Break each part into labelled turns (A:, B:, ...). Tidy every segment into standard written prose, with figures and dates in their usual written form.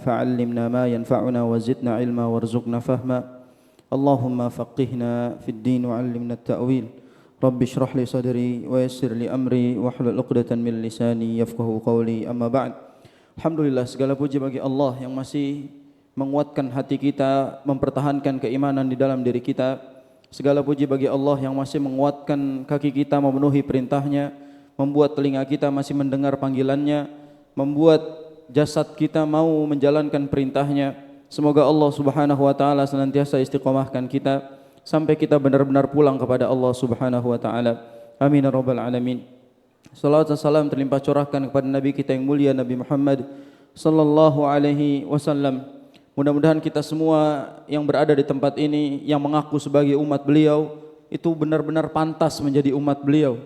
A: فعلمنا ما ينفعنا وزدنا علما وارزقنا فهما اللهم فقهنا في الدين وعلمنا التأويل رب اشرح لي صدري ويسر لي أمري واحلل عقدة من لساني يفقهوا قولي أما بعد. Alhamdulillah, segala puji bagi Allah yang masih menguatkan hati kita, mempertahankan keimanan di dalam diri kita. Segala puji bagi Allah yang masih menguatkan kaki kita memenuhi perintahnya, membuat telinga kita masih mendengar panggilannya, membuat jasad kita mau menjalankan perintahnya. Semoga Allah Subhanahu wa taala senantiasa istiqomahkan kita sampai kita benar-benar pulang kepada Allah Subhanahu wa taala. Amin ya rabbal alamin. Salawat dan salam terlimpah curahkan kepada Nabi kita yang mulia Nabi Muhammad sallallahu alaihi wasallam. Mudah-mudahan kita semua yang berada di tempat ini yang mengaku sebagai umat beliau itu benar-benar pantas menjadi umat beliau.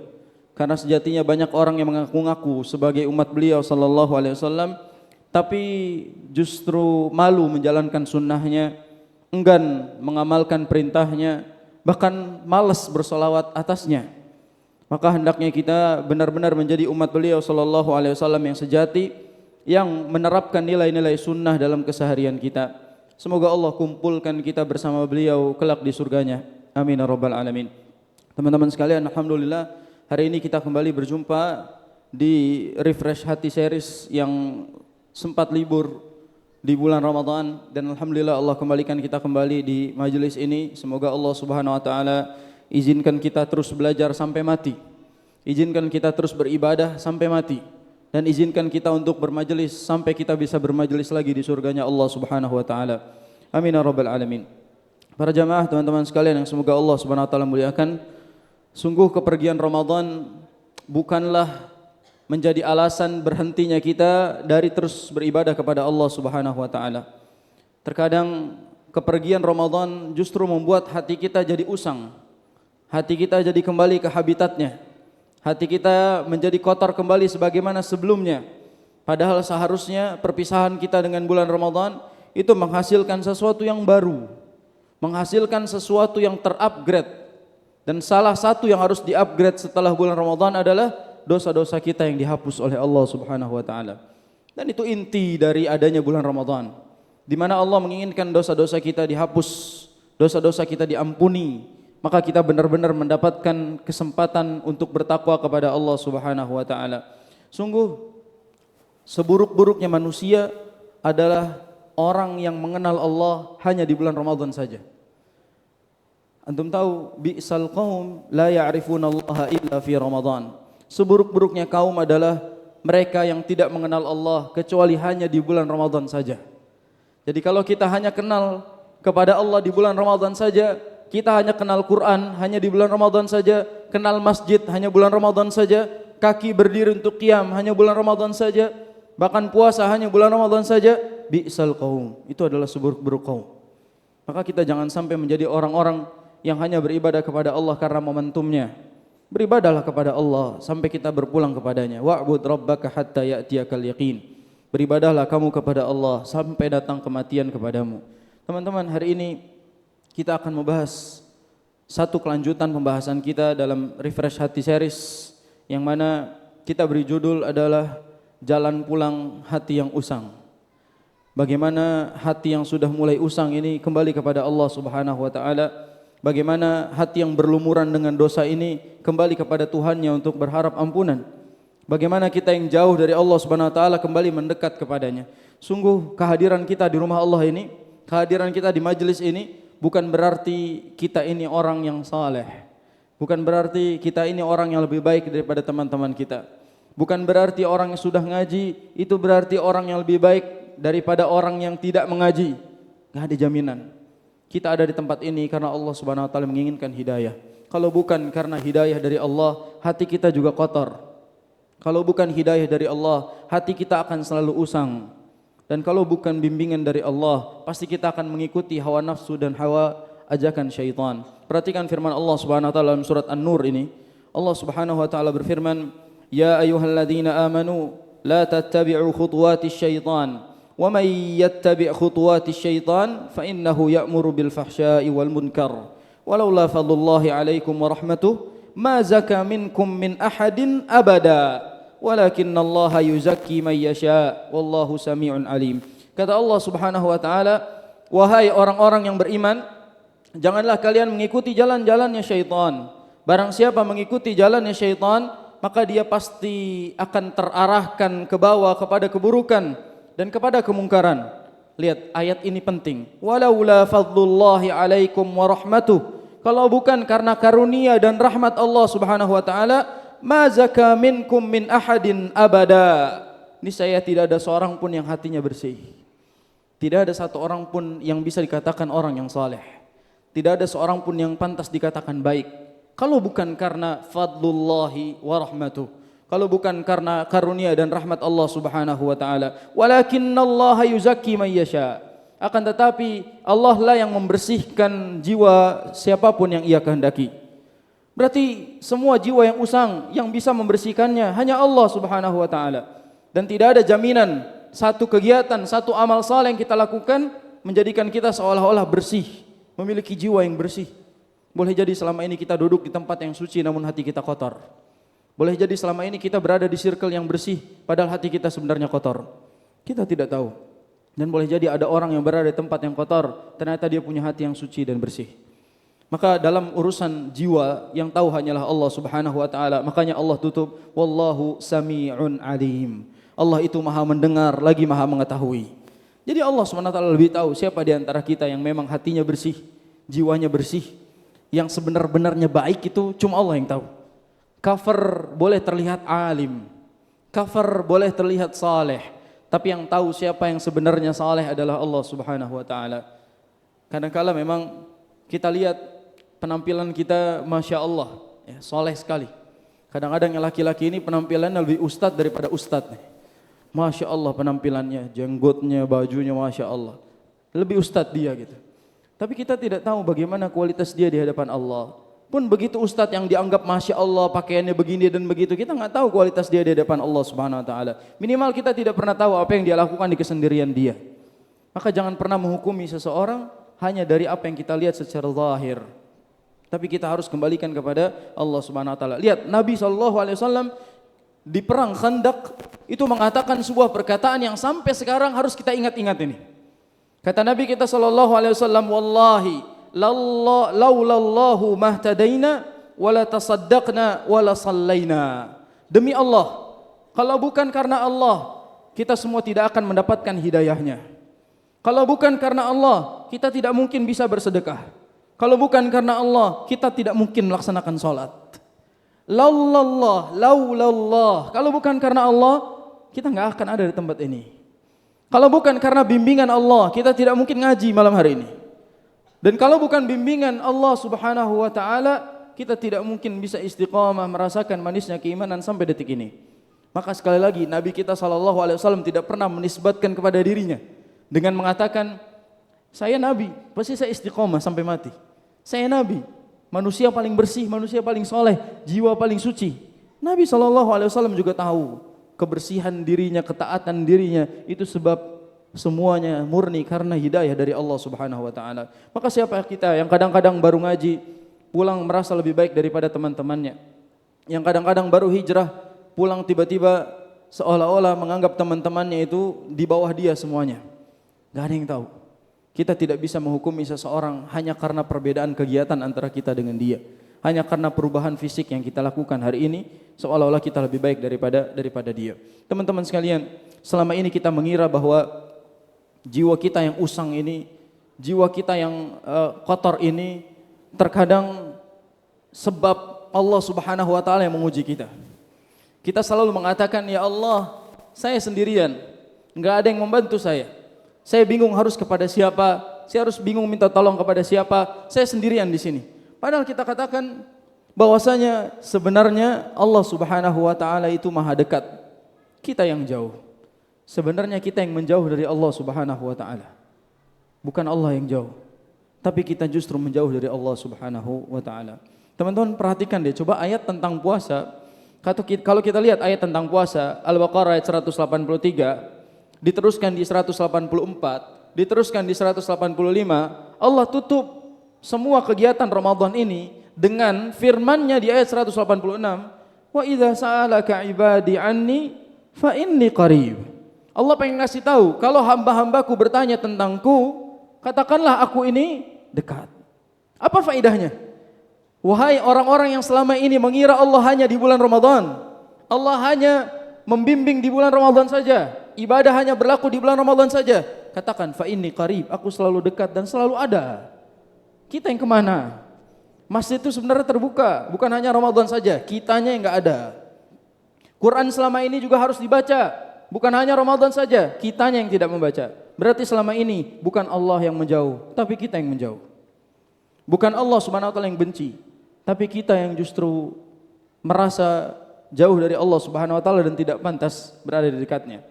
A: Karena sejatinya banyak orang yang mengaku-ngaku sebagai umat beliau sallallahu alaihi wasallam tapi justru malu menjalankan sunnahnya, enggan mengamalkan perintahnya, bahkan malas bersolawat atasnya. Maka hendaknya kita benar-benar menjadi umat beliau sallallahu alaihi wasallam yang sejati, yang menerapkan nilai-nilai sunnah dalam keseharian kita. Semoga Allah kumpulkan kita bersama beliau kelak di surganya. Amin ya rabbal alamin. Teman-teman sekalian, alhamdulillah hari ini kita kembali berjumpa di Refresh Hati series yang sempat libur di bulan Ramadan, dan alhamdulillah Allah kembalikan kita kembali di majelis ini. Semoga Allah Subhanahu wa taala izinkan kita terus belajar sampai mati, izinkan kita terus beribadah sampai mati, dan izinkan kita untuk bermajelis sampai kita bisa bermajelis lagi di surganya Allah Subhanahu wa taala. Amin ya rabbal alamin. Para jamaah, teman-teman sekalian yang semoga Allah Subhanahu wa taala muliakan, sungguh kepergian Ramadan bukanlah menjadi alasan berhentinya kita dari terus beribadah kepada Allah Subhanahu wa taala. Terkadang kepergian Ramadan justru membuat hati kita jadi usang. Hati kita jadi kembali ke habitatnya. Hati kita menjadi kotor kembali sebagaimana sebelumnya. Padahal seharusnya perpisahan kita dengan bulan Ramadan itu menghasilkan sesuatu yang baru, menghasilkan sesuatu yang terupgrade. Dan salah satu yang harus diupgrade setelah bulan Ramadan adalah dosa-dosa kita yang dihapus oleh Allah Subhanahu wa taala. Dan itu inti dari adanya bulan Ramadan, di mana Allah menginginkan dosa-dosa kita dihapus, dosa-dosa kita diampuni. Maka kita benar-benar mendapatkan kesempatan untuk bertakwa kepada Allah Subhanahu wa taala. Sungguh seburuk-buruknya manusia adalah orang yang mengenal Allah hanya di bulan Ramadan saja. Antum tahu, bi'sal qaum la ya'rifuna Allah illa fi Ramadan. Seburuk-buruknya kaum adalah mereka yang tidak mengenal Allah kecuali hanya di bulan Ramadan saja. Jadi kalau kita hanya kenal kepada Allah di bulan Ramadan saja, kita hanya kenal Quran hanya di bulan Ramadan saja, kenal masjid hanya bulan Ramadan saja, kaki berdiri untuk qiyam hanya bulan Ramadan saja, bahkan puasa hanya bulan Ramadan saja, bi'sal qaum, itu adalah seburuk-buruk kaum. Maka kita jangan sampai menjadi orang-orang yang hanya beribadah kepada Allah karena momentumnya. Beribadahlah kepada Allah sampai kita berpulang kepadanya. Wa'bud rabbaka hatta ya'tiyakal yaqin. Beribadahlah kamu kepada Allah sampai datang kematian kepadamu. Teman-teman, hari ini kita akan membahas satu kelanjutan pembahasan kita dalam Refresh Hati series, yang mana kita beri judul adalah Jalan Pulang Hati yang Usang. Bagaimana hati yang sudah mulai usang ini kembali kepada Allah Subhanahu wa taala. Bagaimana hati yang berlumuran dengan dosa ini kembali kepada Tuhannya untuk berharap ampunan. Bagaimana kita yang jauh dari Allah Subhanahu wa taala kembali mendekat kepadanya. Sungguh kehadiran kita di rumah Allah ini, kehadiran kita di majelis ini bukan berarti kita ini orang yang saleh. Bukan berarti kita ini orang yang lebih baik daripada teman-teman kita. Bukan berarti orang yang sudah ngaji itu berarti orang yang lebih baik daripada orang yang tidak mengaji. Enggak ada jaminan. Kita ada di tempat ini karena Allah Subhanahu wa taala menginginkan hidayah. Kalau bukan karena hidayah dari Allah, hati kita juga kotor. Kalau bukan hidayah dari Allah, hati kita akan selalu usang. Dan kalau bukan bimbingan dari Allah, pasti kita akan mengikuti hawa nafsu dan hawa ajakan syaitan. Perhatikan firman Allah Subhanahu wa taala dalam surat An-Nur ini. Allah Subhanahu wa taala berfirman, "Ya ayyuhalladzina amanu la tattabi'u khutuwatis syaitan, wa may yattabi' khutuwatis syaitan fa innahu ya'muru bil fahsya'i wal munkar. Walaula fadlullahi 'alaikum wa rahmatuhu ma zaka minkum min ahadin abada." Walakinnallaha yuzakki man yasha wallahu sami'un alim. Kata Allah Subhanahu wa taala, "Wahai orang-orang yang beriman, janganlah kalian mengikuti jalan-jalannya syaitan. Barang siapa mengikuti jalannya syaitan, maka dia pasti akan terarahkan ke bawah kepada keburukan dan kepada kemungkaran." Lihat, ayat ini penting. "Walaula fadlullahi alaikum wa rahmatuh." Kalau bukan karena karunia dan rahmat Allah Subhanahu wa taala, ma zaka minkum min ahadin abada. Niscaya tidak ada seorang pun yang hatinya bersih. Tidak ada satu orang pun yang bisa dikatakan orang yang saleh. Tidak ada seorang pun yang pantas dikatakan baik. Kalau bukan karena fadlullahi wa rahmatuh. Kalau bukan karena karunia dan rahmat Allah Subhanahu wa taala. Walakinnallaha yuzakki man yasha. Akan tetapi Allah lah yang membersihkan jiwa siapapun yang ia kehendaki. Berarti semua jiwa yang usang yang bisa membersihkannya hanya Allah Subhanahu wa taala. Dan tidak ada jaminan satu kegiatan, satu amal saleh yang kita lakukan menjadikan kita seolah-olah bersih, memiliki jiwa yang bersih. Boleh jadi selama ini kita duduk di tempat yang suci namun hati kita kotor. Boleh jadi selama ini kita berada di circle yang bersih padahal hati kita sebenarnya kotor. Kita tidak tahu. Dan boleh jadi ada orang yang berada di tempat yang kotor, ternyata dia punya hati yang suci dan bersih. Maka dalam urusan jiwa yang tahu hanyalah Allah Subhanahu wa taala. Makanya Allah tutup, wallahu sami'un alim. Allah itu maha mendengar lagi maha mengetahui. Jadi Allah Subhanahu wa taala lebih tahu siapa di antara kita yang memang hatinya bersih, jiwanya bersih, yang sebenar-benarnya baik itu cuma Allah yang tahu. Kafir boleh terlihat alim, kafir boleh terlihat saleh. Tapi yang tahu siapa yang sebenarnya saleh adalah Allah Subhanahu wa taala. Kadang-kala memang kita lihat penampilan kita Masya Allah, ya, saleh sekali. Kadang-kadang yang laki-laki ini penampilannya lebih ustadz daripada ustadz nih. Masya Allah penampilannya, jenggotnya, bajunya Masya Allah. Lebih ustadz dia gitu. Tapi kita tidak tahu bagaimana kualitas dia di hadapan Allah. Pun begitu ustadz yang dianggap Masya Allah pakaiannya begini dan begitu, kita nggak tahu kualitas dia di hadapan Allah Subhanahu wa taala. Minimal kita tidak pernah tahu apa yang dia lakukan di kesendirian dia. Maka jangan pernah menghukumi seseorang hanya dari apa yang kita lihat secara zahir. Tapi kita harus kembalikan kepada Allah Subhanahu wa taala. Lihat Nabi SAW di perang Khandaq itu mengatakan sebuah perkataan yang sampai sekarang harus kita ingat-ingat ini. Kata Nabi kita SAW, "Wallahi laulallahu mahtadaina wala tasaddaqna wala sallaina." Demi Allah, kalau bukan karena Allah, kita semua tidak akan mendapatkan hidayahnya. Kalau bukan karena Allah, kita tidak mungkin bisa bersedekah. Kalau bukan karena Allah, kita tidak mungkin melaksanakan salat. Laulallah, kalau bukan karena Allah, kita nggak akan ada di tempat ini. Kalau bukan karena bimbingan Allah, kita tidak mungkin ngaji malam hari ini. Dan kalau bukan bimbingan Allah Subhanahu wa taala, kita tidak mungkin bisa istiqamah merasakan manisnya keimanan sampai detik ini. Maka sekali lagi Nabi kita SAW tidak pernah menisbatkan kepada dirinya dengan mengatakan, "Saya Nabi, pasti saya istiqamah sampai mati. Saya Nabi, manusia paling bersih, manusia paling soleh, jiwa paling suci." Nabi SAW juga tahu kebersihan dirinya, ketaatan dirinya itu sebab semuanya murni karena hidayah dari Allah Subhanahu wa taala. Maka siapa kita yang kadang-kadang baru ngaji, pulang merasa lebih baik daripada teman-temannya. Yang kadang-kadang baru hijrah, pulang tiba-tiba seolah-olah menganggap teman-temannya itu di bawah dia semuanya. Gak ada yang tahu. Kita tidak bisa menghukumi seseorang hanya karena perbedaan kegiatan antara kita dengan dia. Hanya karena perubahan fisik yang kita lakukan hari ini, seolah-olah kita lebih baik daripada dia. Teman-teman sekalian, selama ini kita mengira bahwa jiwa kita yang usang ini, jiwa kita yang kotor ini, terkadang sebab Allah Subhanahu wa taala yang menguji kita. Kita selalu mengatakan, "Ya Allah, saya sendirian, enggak ada yang membantu saya. Saya bingung harus kepada siapa, saya harus bingung minta tolong kepada siapa, saya sendirian di sini." Padahal kita katakan bahwasanya sebenarnya Allah Subhanahu wa taala itu maha dekat. Kita yang jauh. Sebenarnya kita yang menjauh dari Allah Subhanahu wa taala. Bukan Allah yang jauh. Tapi kita justru menjauh dari Allah Subhanahu wa taala. Teman-teman perhatikan deh, coba ayat tentang puasa. Kalau kita lihat ayat tentang puasa, Al-Baqarah ayat 183, diteruskan di 184, diteruskan di 185, Allah tutup semua kegiatan Ramadan ini dengan firman-Nya di ayat 186, "Wa idza sa'alaka 'ibadi 'anni fa inni qarib."
B: Allah pengen ngasih tahu, kalau hamba-hambaku bertanya tentangku, katakanlah aku ini dekat. Apa faedahnya? Wahai orang-orang yang selama ini mengira Allah hanya di bulan Ramadan, Allah hanya membimbing di bulan Ramadan saja, ibadah hanya berlaku di bulan Ramadan saja. Katakan, fa inni qarib, aku selalu dekat dan selalu ada. Kita yang kemana? Masjid itu sebenarnya terbuka, bukan hanya Ramadan saja, kitanya yang enggak ada. Quran selama ini juga harus dibaca, bukan hanya Ramadan saja, kitanya yang tidak membaca. Berarti selama ini bukan Allah yang menjauh, tapi kita yang menjauh. Bukan Allah Subhanahu wa taala yang benci, tapi kita yang justru merasa jauh dari Allah Subhanahu wa taala dan tidak pantas berada di dekatnya.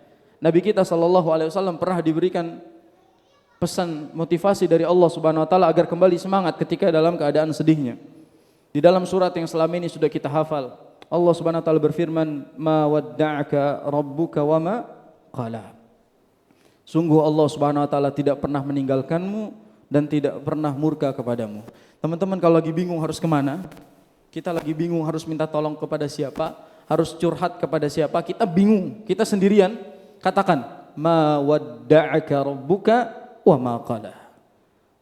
B: Nabi kita sallallahu alaihi wasallam pernah diberikan pesan motivasi dari Allah Subhanahu wa taala agar kembali semangat ketika dalam keadaan sedihnya. Di dalam surat yang selama ini sudah kita hafal, Allah Subhanahu wa taala berfirman, "Ma wadda'aka rabbuka wa ma qala." Sungguh Allah Subhanahu wa taala tidak pernah meninggalkanmu dan tidak pernah murka kepadamu. Teman-teman, kalau lagi bingung harus kemana? Kita lagi bingung harus minta tolong kepada siapa? Harus curhat kepada siapa? Kita bingung, kita sendirian. Katakan, "Ma wadda'aka rabbuka wa ma qala."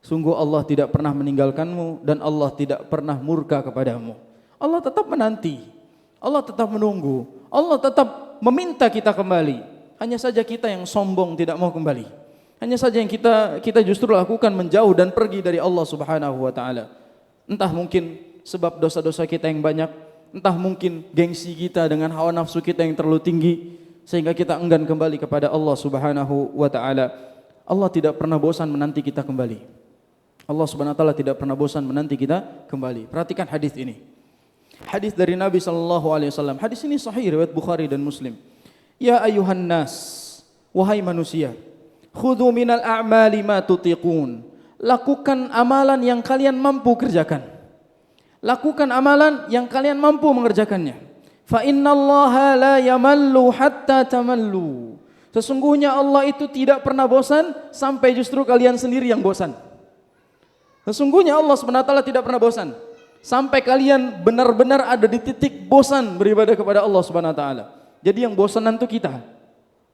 B: Sungguh Allah tidak pernah meninggalkanmu dan Allah tidak pernah murka kepadamu. Allah tetap menanti, Allah tetap menunggu, Allah tetap meminta kita kembali. Hanya saja kita yang sombong tidak mau kembali. Hanya saja yang kita justru lakukan menjauh dan pergi dari Allah Subhanahu wa taala. Entah mungkin sebab dosa-dosa kita yang banyak, entah mungkin gengsi kita dengan hawa nafsu kita yang terlalu tinggi sehingga kita enggan kembali kepada Allah Subhanahu wa taala. Allah tidak pernah bosan menanti kita kembali. Allah Subhanahu wa taala tidak pernah bosan menanti kita kembali. Perhatikan hadis ini. Hadis dari Nabi sallallahu alaihi wasallam. Hadis ini sahih riwayat Bukhari dan Muslim. Ya ayuhan nas, wahai manusia, khudhu minal a'mali ma tutiqun. Lakukan amalan yang kalian mampu kerjakan. Lakukan amalan yang kalian mampu mengerjakannya. Fa innallaha la yamallu hatta tamallu. Sesungguhnya Allah itu tidak pernah bosan sampai justru kalian sendiri yang bosan. Sesungguhnya Allah SWT tidak pernah bosan sampai kalian benar-benar ada di titik bosan beribadah kepada Allah SWT. Jadi yang bosanan itu kita.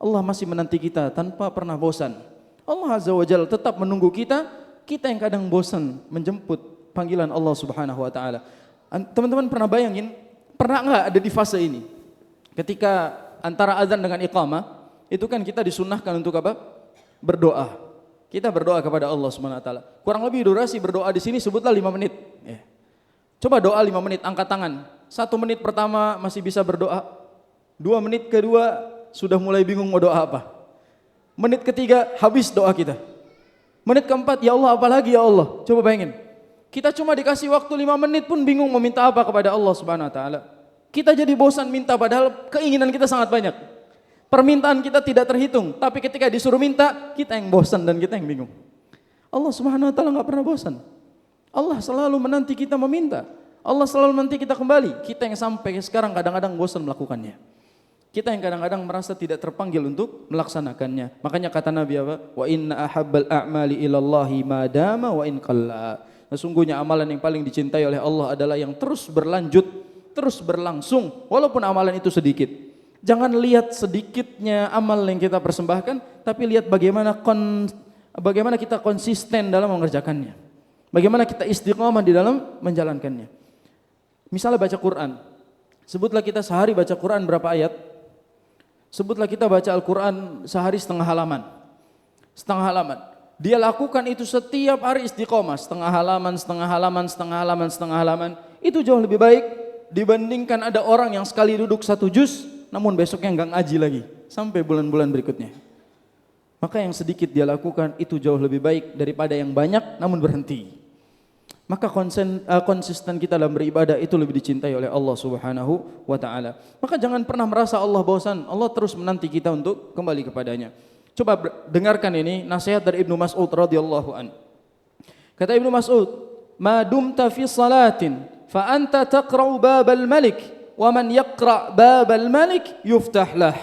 B: Allah masih menanti kita tanpa pernah bosan. Allah Azza wa Jalla tetap menunggu kita, kita yang kadang bosan menjemput panggilan Allah Subhanahu wa taala. Teman-teman pernah bayangin, pernah enggak ada di fase ini? Ketika antara azan dengan iqamah, itu kan kita disunnahkan untuk apa? Berdoa. Kita berdoa kepada Allah Subhanahu wa taala. Kurang lebih durasi berdoa di sini sebutlah 5 menit. Coba doa 5 menit, angkat tangan. 1 menit pertama masih bisa berdoa. 2 menit kedua sudah mulai bingung mau doa apa. Menit ketiga habis doa kita. Menit keempat, ya Allah apalagi ya Allah. Coba bayangin. Kita cuma dikasih waktu 5 menit pun bingung mau minta apa kepada Allah Subhanahu wa taala. Kita jadi bosan minta padahal keinginan kita sangat banyak. Permintaan kita tidak terhitung, tapi ketika disuruh minta, kita yang bosan dan kita yang bingung. Allah Subhanahu wa taala enggak pernah bosan. Allah selalu menanti kita meminta. Allah selalu menanti kita kembali. Kita yang sampai sekarang kadang-kadang bosan melakukannya. Kita yang kadang-kadang merasa tidak terpanggil untuk melaksanakannya. Makanya kata Nabi apa? Wa inna ahabbal a'mali ilallahi ma dama wa in qalla. Sesungguhnya amalan yang paling dicintai oleh Allah adalah yang terus berlanjut, terus berlangsung walaupun amalan itu sedikit. Jangan lihat sedikitnya amal yang kita persembahkan, tapi lihat bagaimana kita konsisten dalam mengerjakannya. Bagaimana kita istiqamah di dalam menjalankannya. Misalnya baca Quran. Sebutlah kita sehari baca Quran berapa ayat? Sebutlah kita baca Al-Quran sehari setengah halaman. Setengah halaman. Dia lakukan itu setiap hari istiqomah. Setengah halaman, setengah halaman, setengah halaman, setengah halaman. Itu jauh lebih baik dibandingkan ada orang yang sekali duduk 1 juz, namun besoknya enggak ngaji lagi. Sampai bulan-bulan berikutnya. Maka yang sedikit dia lakukan itu jauh lebih baik daripada yang banyak namun berhenti. Maka konsisten kita dalam beribadah itu lebih dicintai oleh Allah Subhanahu wa taala. Maka jangan pernah merasa Allah bosan. Allah terus menanti kita untuk kembali kepadanya. Coba dengarkan ini nasihat dari Ibnu Mas'ud radhiyallahu an. Kata Ibnu Mas'ud, "Ma dumta fi salatin fa anta taqra'u babal malik wa man yaqra' babal malik yuftah lah."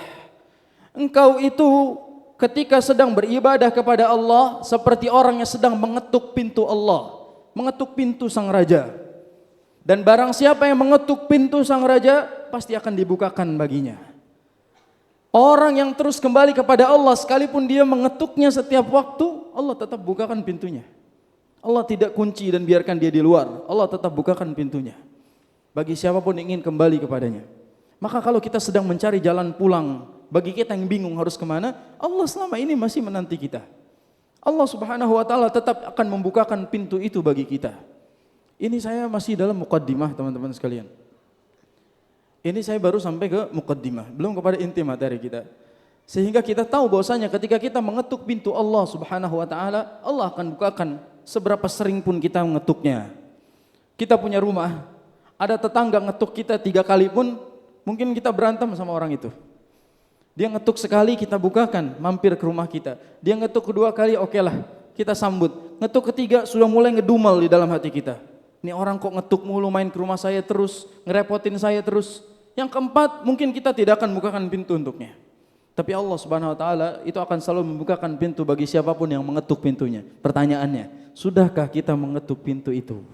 B: Engkau itu ketika sedang beribadah kepada Allah seperti orang yang sedang mengetuk pintu Allah. Mengetuk pintu sang raja. Dan barang siapa yang mengetuk pintu sang raja, pasti akan dibukakan baginya. Orang yang terus kembali kepada Allah sekalipun dia mengetuknya setiap waktu, Allah tetap bukakan pintunya. Allah tidak kunci dan biarkan dia di luar. Allah tetap bukakan pintunya bagi siapapun yang ingin kembali kepadanya. Maka kalau kita sedang mencari jalan pulang, bagi kita yang bingung harus kemana, Allah selama ini masih menanti kita. Allah Subhanahu wa taala tetap akan membukakan pintu itu bagi kita. Ini saya masih dalam muqaddimah teman-teman sekalian. Ini saya baru sampai ke muqaddimah, belum kepada inti materi kita. Sehingga kita tahu bahwasanya ketika kita mengetuk pintu Allah Subhanahu wa taala, Allah akan bukakan seberapa sering pun kita mengetuknya. Kita punya rumah, ada tetangga ngetuk kita 3 kali pun mungkin kita berantem sama orang itu. Dia ngetuk sekali kita bukakan, mampir ke rumah kita. Dia ngetuk kedua kali, oke lah, kita sambut. Ngetuk ketiga sudah mulai ngedumel di dalam hati kita. Ini orang kok ngetuk mulu, main ke rumah saya terus, ngerepotin saya terus. Yang keempat, mungkin kita tidak akan bukakan pintu untuknya. Tapi Allah Subhanahu wa taala itu akan selalu membukakan pintu bagi siapapun yang mengetuk pintunya. Pertanyaannya, sudahkah kita mengetuk pintu itu?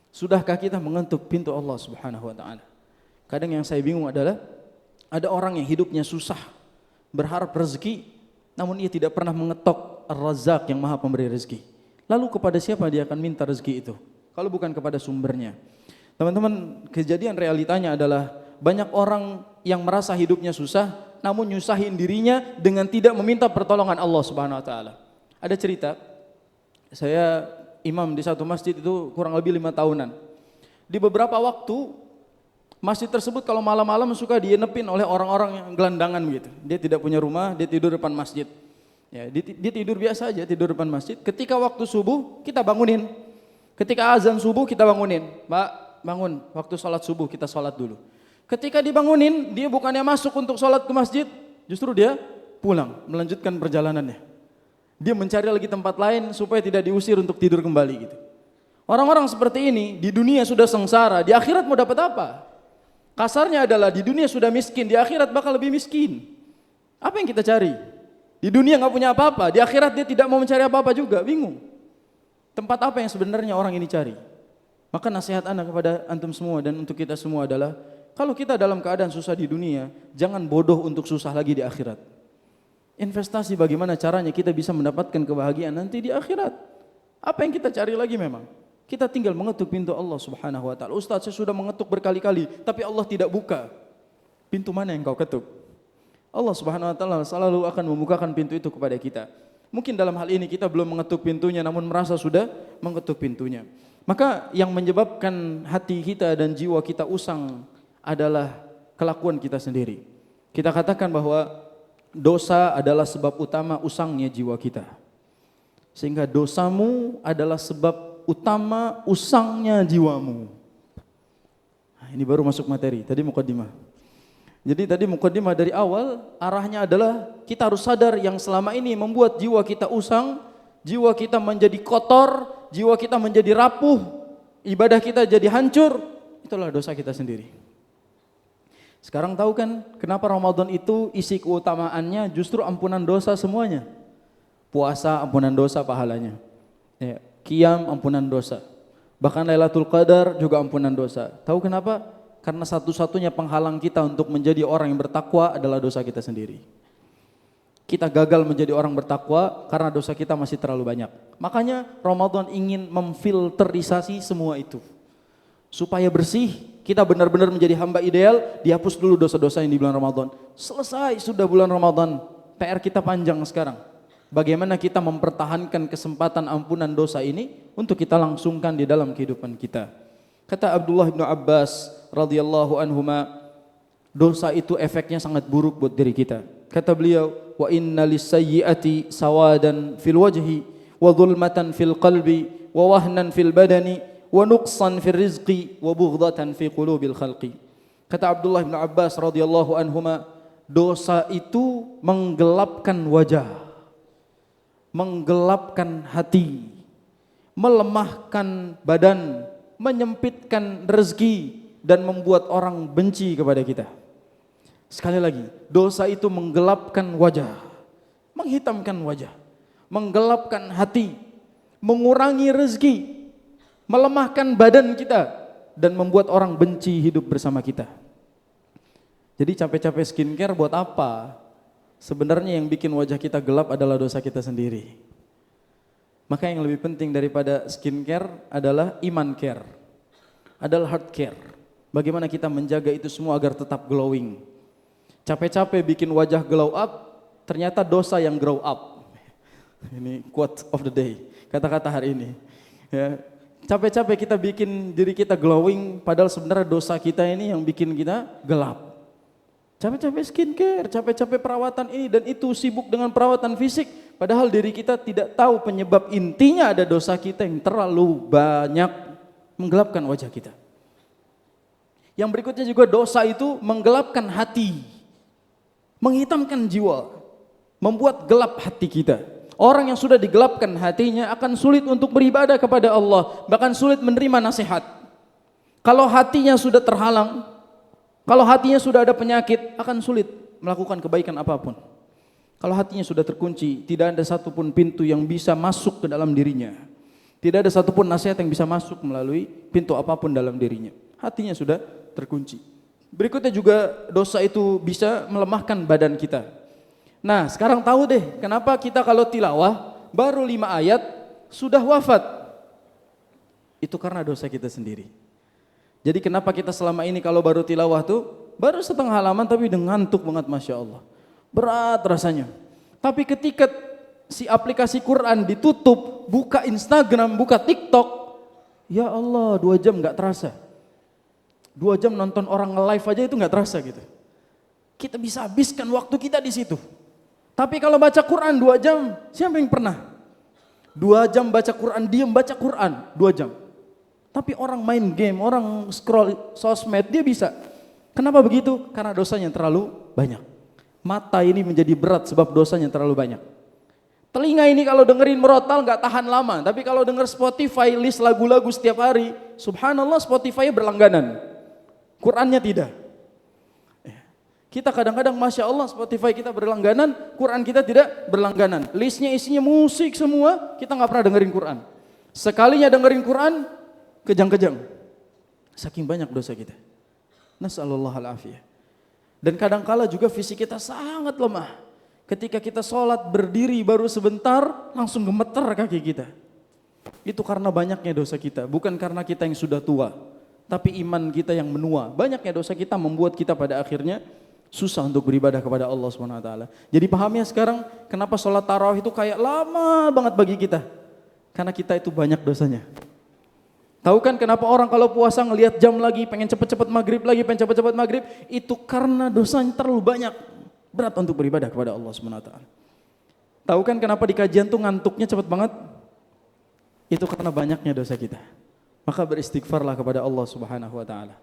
B: Sudahkah kita mengetuk pintu Allah Subhanahu wa taala? Kadang yang saya bingung adalah ada orang yang hidupnya susah, berharap rezeki, namun ia tidak pernah mengetok Ar-Razzaq yang Maha Pemberi rezeki. Lalu kepada siapa dia akan minta rezeki itu? Kalau bukan kepada sumbernya. Teman-teman, kejadian realitanya adalah banyak orang yang merasa hidupnya susah, namun nyusahin dirinya dengan tidak meminta pertolongan Allah Subhanahu wa taala. Ada cerita, saya imam di satu masjid itu kurang lebih 5 tahunan. Di beberapa waktu masjid tersebut kalau malam-malam suka dienepin oleh orang-orang yang gelandangan begitu. Dia tidak punya rumah, dia tidur depan masjid. Ya, dia tidur biasa aja, tidur depan masjid. Ketika waktu subuh kita bangunin. Ketika azan subuh kita bangunin. Mbak, bangun, waktu sholat subuh kita sholat dulu. Ketika dibangunin, dia bukannya masuk untuk sholat ke masjid, justru dia pulang, melanjutkan perjalanannya. Dia mencari lagi tempat lain supaya tidak diusir untuk tidur kembali gitu. Orang-orang seperti ini di dunia sudah sengsara, di akhirat mau dapat apa? Kasarnya adalah di dunia sudah miskin, di akhirat bakal lebih miskin. Apa yang kita cari? Di dunia nggak punya apa-apa, di akhirat dia tidak mau mencari apa-apa juga, bingung. Tempat apa yang sebenarnya orang ini cari? Maka nasihat anak kepada antum semua dan untuk kita semua adalah, kalau kita dalam keadaan susah di dunia, jangan bodoh untuk susah lagi di akhirat. Investasi bagaimana caranya kita bisa mendapatkan kebahagiaan nanti di akhirat. Apa yang kita cari lagi memang? Kita tinggal mengetuk pintu Allah Subhanahu wa taala. Ustaz, saya sudah mengetuk berkali-kali, tapi Allah tidak buka. Pintu mana yang kau ketuk? Allah Subhanahu wa taala selalu akan membukakan pintu itu kepada kita. Mungkin dalam hal ini kita belum mengetuk pintunya, namun merasa sudah mengetuk pintunya. Maka yang menyebabkan hati kita dan jiwa kita usang adalah kelakuan kita sendiri. Kita katakan bahwa dosa adalah sebab utama usangnya jiwa kita. Sehingga dosamu adalah sebab utama usangnya jiwamu. Nah, ini baru masuk materi, tadi muqaddimah. Jadi tadi muqaddimah dari awal arahnya adalah kita harus sadar yang selama ini membuat jiwa kita usang, jiwa kita menjadi kotor, jiwa kita menjadi rapuh, ibadah kita jadi hancur, itulah dosa kita sendiri. Sekarang tahu kan kenapa Ramadan itu isi keutamaannya justru ampunan dosa semuanya. Puasa ampunan dosa pahalanya. Ya, qiyam ampunan dosa. Bahkan Lailatul Qadar juga ampunan dosa. Tahu kenapa? Karena satu-satunya penghalang kita untuk menjadi orang yang bertakwa adalah dosa kita sendiri. Kita gagal menjadi orang bertakwa karena dosa kita masih terlalu banyak. Makanya Ramadan ingin memfilterisasi semua itu. Supaya bersih, kita benar-benar menjadi hamba ideal, dihapus dulu dosa-dosa yang di bulan Ramadan. Selesai sudah bulan Ramadan, PR kita panjang sekarang. Bagaimana kita mempertahankan kesempatan ampunan dosa ini untuk kita langsungkan di dalam kehidupan kita. Kata Abdullah bin Abbas radhiyallahu anhuma, dosa itu efeknya sangat buruk buat diri kita. Kata beliau, wa inna lis-sayyi'ati sawadan fil wajhi wa dhulmatan fil qalbi wa wahnan fil badani wa nuqsan fil rizqi wa bughdatan fi qulubil khalqi. Kata Abdullah bin Abbas radhiyallahu anhuma, dosa itu menggelapkan wajah, menggelapkan hati, melemahkan badan, menyempitkan rezeki dan membuat orang benci kepada kita. Sekali lagi, dosa itu menggelapkan wajah, menghitamkan wajah, menggelapkan hati, mengurangi rezeki, melemahkan badan kita dan membuat orang benci hidup bersama kita. Jadi capek-capek skincare buat apa? Sebenarnya yang bikin wajah kita gelap adalah dosa kita sendiri. Maka yang lebih penting daripada skincare adalah iman care, adalah heart care. Bagaimana kita menjaga itu semua agar tetap glowing. Capek-capek bikin wajah glow up, ternyata dosa yang grow up. Ini quote of the day, kata-kata hari ini. Ya, capek-capek kita bikin diri kita glowing, padahal sebenarnya dosa kita ini yang bikin kita gelap. Capek-capek skincare, capek-capek perawatan ini dan itu, sibuk dengan perawatan fisik, padahal diri kita tidak tahu penyebab intinya ada dosa kita yang terlalu banyak menggelapkan wajah kita. Yang berikutnya juga dosa itu menggelapkan hati, menghitamkan jiwa, membuat gelap hati kita. Orang yang sudah digelapkan hatinya akan sulit untuk beribadah kepada Allah, bahkan sulit menerima nasihat. Kalau hatinya sudah terhalang, kalau hatinya sudah ada penyakit, akan sulit melakukan kebaikan apapun. Kalau hatinya sudah terkunci, tidak ada satupun pintu yang bisa masuk ke dalam dirinya. Tidak ada satupun nasihat yang bisa masuk melalui pintu apapun dalam dirinya. Hatinya sudah terkunci. Berikutnya juga dosa itu bisa melemahkan badan kita. Nah, sekarang tahu deh kenapa kita kalau tilawah baru 5 ayat sudah wafat. Itu karena dosa kita sendiri. Jadi kenapa kita selama ini kalau baru tilawah tuh baru setengah halaman tapi udah ngantuk banget, Masya Allah. Berat rasanya. Tapi ketika si aplikasi Quran ditutup, buka Instagram, buka TikTok, ya Allah 2 jam gak terasa. 2 jam nonton orang nge-live aja itu gak terasa gitu. Kita bisa habiskan waktu kita di situ. Tapi kalau baca Quran 2 jam, siapa yang pernah? 2 jam baca Quran, diam baca Quran 2 jam. Tapi orang main game, orang scroll sosmed, dia bisa. Kenapa begitu? Karena dosanya terlalu banyak. Mata ini menjadi berat sebab dosanya terlalu banyak. Telinga ini kalau dengerin merotal gak tahan lama. Tapi kalau denger Spotify list lagu-lagu setiap hari, subhanallah Spotify berlangganan. Qurannya tidak. Kita kadang-kadang Masya Allah Spotify kita berlangganan, Quran kita tidak berlangganan. Listnya isinya musik semua, kita gak pernah dengerin Quran. Sekalinya dengerin Quran, kejang-kejang. Saking banyak dosa kita. Nas'alullah al-afiyah. Dan kadang-kala juga fisik kita sangat lemah. Ketika kita sholat berdiri baru sebentar, langsung gemeter kaki kita. Itu karena banyaknya dosa kita, bukan karena kita yang sudah tua. Tapi iman kita yang menua. Banyaknya dosa kita membuat kita pada akhirnya susah untuk beribadah kepada Allah SWT. Jadi pahamnya sekarang kenapa sholat tarawih itu kayak lama banget bagi kita. Karena kita itu banyak dosanya. Tahu kan kenapa orang kalau puasa ngelihat jam lagi, pengen cepet-cepet maghrib lagi, pengen cepet-cepet maghrib. Itu karena dosanya terlalu banyak. Berat untuk beribadah kepada Allah SWT. Tahu kan kenapa di kajian tuh ngantuknya cepet banget? Itu karena banyaknya dosa kita. Maka beristighfarlah kepada Allah Subhanahu wa taala.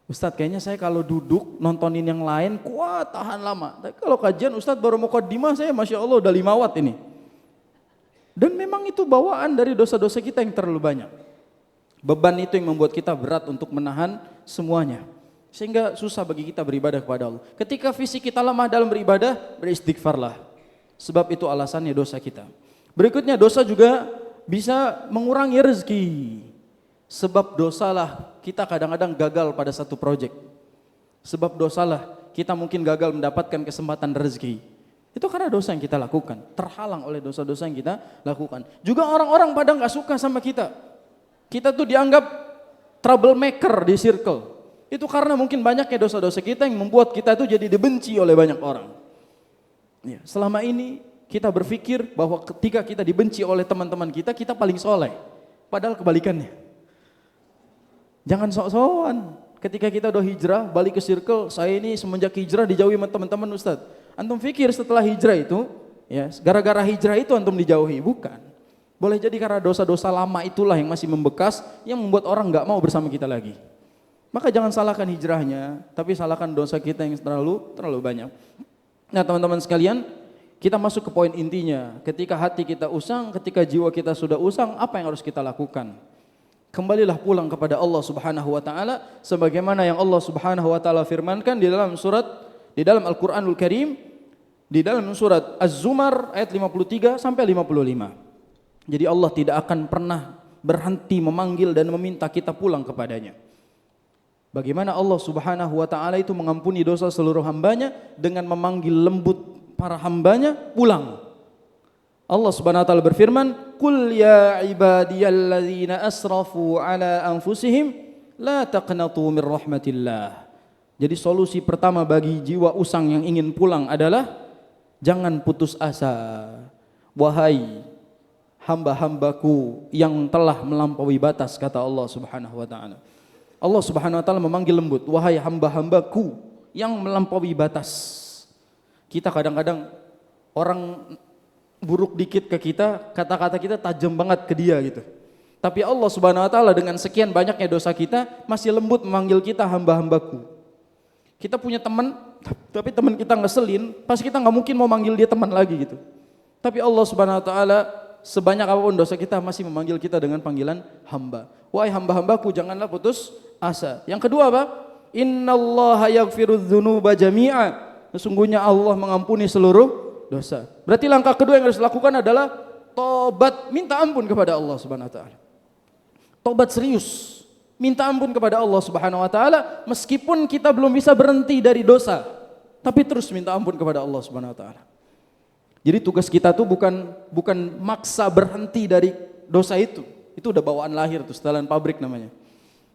B: Ustadz, kayaknya saya kalau duduk nontonin yang lain kuat tahan lama. Tapi kalau kajian Ustadz baru muqaddimah saya Masya Allah udah 5 watt ini. Dan memang itu bawaan dari dosa-dosa kita yang terlalu banyak. Beban itu yang membuat kita berat untuk menahan semuanya. Sehingga susah bagi kita beribadah kepada Allah. Ketika fisik kita lemah dalam beribadah, beristighfarlah. Sebab itu alasannya dosa kita. Berikutnya dosa juga bisa mengurangi rezeki. Sebab dosalah kita kadang-kadang gagal pada satu proyek. Sebab dosalah kita mungkin gagal mendapatkan kesempatan rezeki. Itu karena dosa yang kita lakukan. Terhalang oleh dosa-dosa yang kita lakukan. Juga orang-orang pada gak suka sama kita. Kita tuh dianggap troublemaker di circle. Itu karena mungkin banyaknya dosa-dosa kita yang membuat kita tuh jadi dibenci oleh banyak orang. Ya, selama ini kita berpikir bahwa ketika kita dibenci oleh teman-teman kita, kita paling soleh. Padahal kebalikannya. Jangan sok-sokan. Ketika kita udah hijrah, balik ke circle, saya ini semenjak hijrah dijauhi sama teman-teman Ustadz. Antum pikir setelah hijrah itu, ya gara-gara hijrah itu antum dijauhi? Bukan. Boleh jadi karena dosa-dosa lama itulah yang masih membekas, yang membuat orang gak mau bersama kita lagi. Maka jangan salahkan hijrahnya, tapi salahkan dosa kita yang terlalu banyak. Nah teman-teman sekalian, kita masuk ke poin intinya. Ketika hati kita usang, ketika jiwa kita sudah usang, apa yang harus kita lakukan? Kembalilah pulang kepada Allah Subhanahu wa taala sebagaimana yang Allah Subhanahu wa taala firmankan di dalam Al-Qur'anul Karim, di dalam surat Az-Zumar ayat 53 sampai 55. Jadi Allah tidak akan pernah berhenti memanggil dan meminta kita pulang kepadanya. Bagaimana Allah Subhanahu wa taala itu mengampuni dosa seluruh hambanya dengan memanggil lembut para hambanya pulang. Allah Subhanahu wa taala berfirman, "Qul ya ibadiyalladzina asrafu ala anfusihim la taqnatu min rahmatillah." Jadi solusi pertama bagi jiwa usang yang ingin pulang adalah jangan putus asa. Wahai hamba-hambaku yang telah melampaui batas, kata Allah Subhanahu wa taala. Allah Subhanahu wa taala memanggil lembut, wahai hamba-hambaku yang melampaui batas. Kita kadang-kadang orang buruk dikit ke kita, kata-kata kita tajam banget ke dia gitu. Tapi Allah Subhanahu wa taala dengan sekian banyaknya dosa kita masih lembut memanggil kita hamba-hambaku. Kita punya teman, tapi teman kita ngeselin, pasti kita nggak mungkin mau manggil dia teman lagi gitu. Tapi Allah Subhanahu wa taala sebanyak apapun dosa kita masih memanggil kita dengan panggilan hamba. Wahai hamba-hambaku, janganlah putus asa. Yang kedua apa? Innallaha yaghfirudz dzunuba jami'a. Sesungguhnya Allah mengampuni seluruh dosa. Berarti langkah kedua yang harus dilakukan adalah tobat, minta ampun kepada Allah Subhanahu wa taala. Tobat serius. Minta ampun kepada Allah Subhanahu wa taala meskipun kita belum bisa berhenti dari dosa, tapi terus minta ampun kepada Allah Subhanahu wa taala. Jadi tugas kita tuh bukan maksa berhenti dari dosa itu. Itu udah bawaan lahir tuh, setelan pabrik namanya.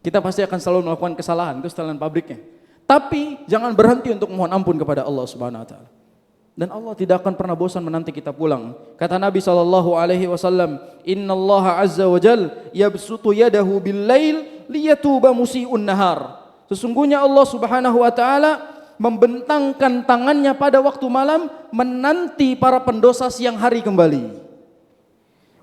B: Kita pasti akan selalu melakukan kesalahan, itu setelan pabriknya. Tapi jangan berhenti untuk mohon ampun kepada Allah Subhanahu wa taala. Dan Allah tidak akan pernah bosan menanti kita pulang. Kata Nabi SAW, Innallaha azza wa jal yabsutu yadahu bil-lail liyatuba musi'un nahar. Sesungguhnya Allah Subhanahu wa taala membentangkan tangannya pada waktu malam menanti para pendosa siang hari kembali.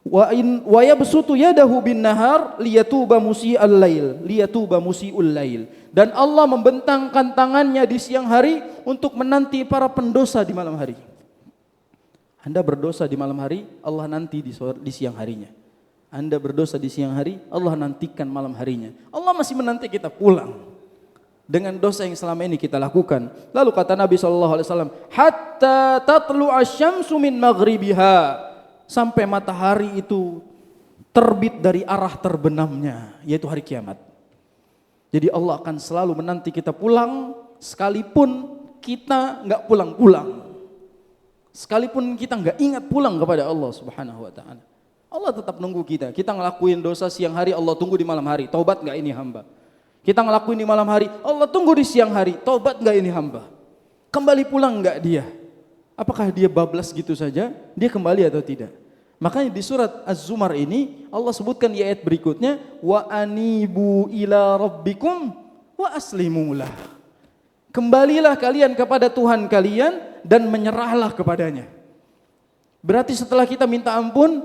B: Wa yabsutu yadahu bin nahar liyatuba musi'al lail, liyatuba musi'ul lail. Dan Allah membentangkan tangannya di siang hari untuk menanti para pendosa di malam hari. Anda berdosa di malam hari, Allah nanti di siang harinya. Anda berdosa di siang hari, Allah nantikan malam harinya. Allah masih menanti kita pulang dengan dosa yang selama ini kita lakukan. Lalu kata Nabi SAW, hatta tatlu asyamsu min maghribiha, sampai matahari itu terbit dari arah terbenamnya, yaitu hari kiamat. Jadi Allah akan selalu menanti kita pulang, sekalipun kita nggak pulang-pulang, sekalipun kita nggak ingat pulang kepada Allah Subhanahu wa taala. Allah tetap nunggu kita. Kita ngelakuin dosa siang hari, Allah tunggu di malam hari. Taubat nggak ini hamba? Kita ngelakuin di malam hari, Allah tunggu di siang hari. Taubat nggak ini hamba? Kembali pulang nggak dia? Apakah dia bablas gitu saja? Dia kembali atau tidak? Makanya di surat Az-Zumar ini Allah sebutkan di ayat berikutnya, wa anibu ila rabbikum wa aslimulah. Kembalilah kalian kepada Tuhan kalian dan menyerahlah kepadanya. Berarti setelah kita minta ampun,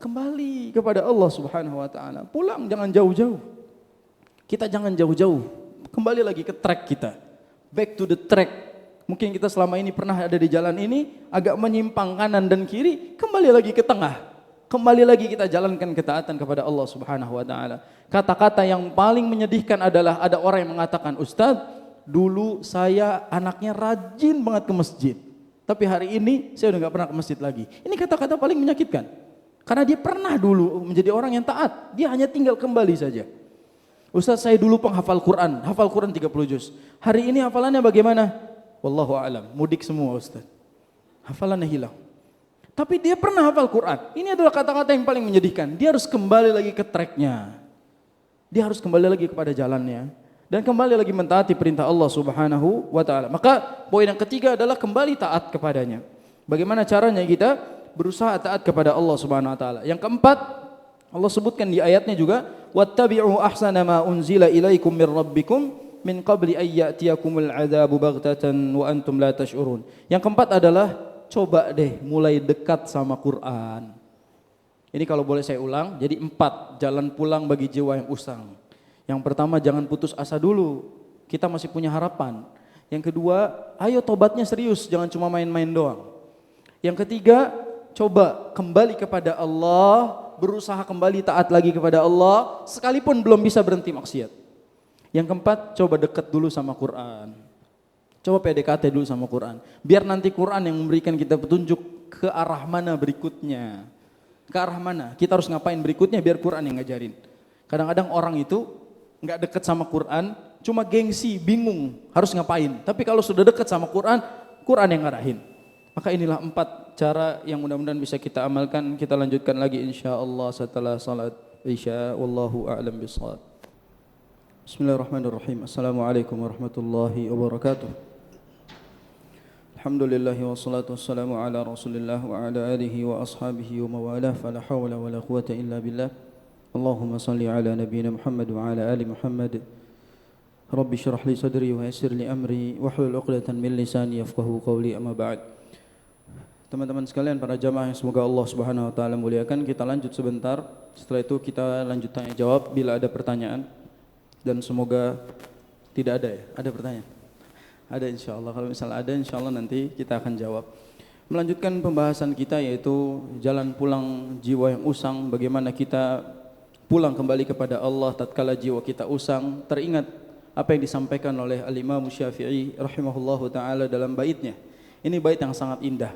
B: kembali kepada Allah Subhanahu wa taala. Pulang, jangan jauh-jauh. Kita jangan jauh-jauh. Kembali lagi ke track kita. Back to the track. Mungkin kita selama ini pernah ada di jalan ini, agak menyimpang kanan dan kiri, kembali lagi ke tengah. Kembali lagi kita jalankan ketaatan kepada Allah Subhanahu wa taala. Kata-kata yang paling menyedihkan adalah ada orang yang mengatakan, "Ustaz, dulu saya anaknya rajin banget ke masjid. Tapi hari ini saya udah gak pernah ke masjid lagi." Ini kata-kata paling menyakitkan. Karena dia pernah dulu menjadi orang yang taat, dia hanya tinggal kembali saja. "Ustaz, saya dulu penghafal Quran, hafal Quran 30 juz. Hari ini hafalannya bagaimana?" Wallahu a'lam, mudik semua Ustaz. Hafalannya hilang. Tapi dia pernah hafal Quran. Ini adalah kata-kata yang paling menyedihkan. Dia harus kembali lagi ke tracknya. Dia harus kembali lagi kepada jalannya. Dan kembali lagi mentaati perintah Allah Subhanahu wa ta'ala. Maka poin yang ketiga adalah kembali taat kepadanya. Bagaimana caranya kita berusaha taat kepada Allah Subhanahu wa ta'ala. Yang keempat, Allah sebutkan di ayatnya juga, wattabi'u ahsana ma unzila ilaikum mir rabbikum min qabli ayyatiyakumul adzabu baghtatan wa antum la tash'urun. Yang keempat adalah coba deh mulai dekat sama Quran. Ini kalau boleh saya ulang, jadi 4 jalan pulang bagi jiwa yang usang. Yang pertama, jangan putus asa dulu. Kita masih punya harapan. Yang kedua, ayo tobatnya serius, jangan cuma main-main doang. Yang ketiga, coba kembali kepada Allah, berusaha kembali taat lagi kepada Allah sekalipun belum bisa berhenti maksiat. Yang keempat, coba dekat dulu sama Quran. Coba PDKT dulu sama Quran. Biar nanti Quran yang memberikan kita petunjuk ke arah mana berikutnya. Ke arah mana? Kita harus ngapain berikutnya biar Quran yang ngajarin. Kadang-kadang orang itu nggak dekat sama Quran, cuma gengsi, bingung harus ngapain. Tapi kalau sudah dekat sama Quran, Quran yang ngarahin. Maka inilah 4 cara yang mudah-mudahan bisa kita amalkan. Kita lanjutkan lagi insyaallah setelah salat Isya. Wallahu a'lam bishawab. Bismillahirrahmanirrahim. Assalamualaikum warahmatullahi wabarakatuh. Alhamdulillahi wassalatu wassalamu ala Rasulillah wa ala alihi wa ashabihi wa mawalah. Fala hawla wala quwata illa billah. Allahumma salli ala nabiyyina Muhammad wa ala ali Muhammad. Rabbi syrah li sadri wa yassir li amri wahlul 'uqdatam min lisani yafqahu qawli, amma ba'd. Teman-teman sekalian, para jamaah yang semoga Allah Subhanahu wa taala muliakan, kita lanjut sebentar. Setelah itu kita lanjut tanya jawab bila ada pertanyaan. Dan semoga tidak ada ya. Ada pertanyaan? Ada insyaallah. Kalau misalnya ada, insyaallah nanti kita akan jawab. Melanjutkan pembahasan kita yaitu jalan pulang jiwa yang usang. Bagaimana kita pulang kembali kepada Allah tatkala jiwa kita usang. Teringat apa yang disampaikan oleh Al-Imam Syafi'i rahimahullahu ta'ala dalam baitnya. Ini bait yang sangat indah.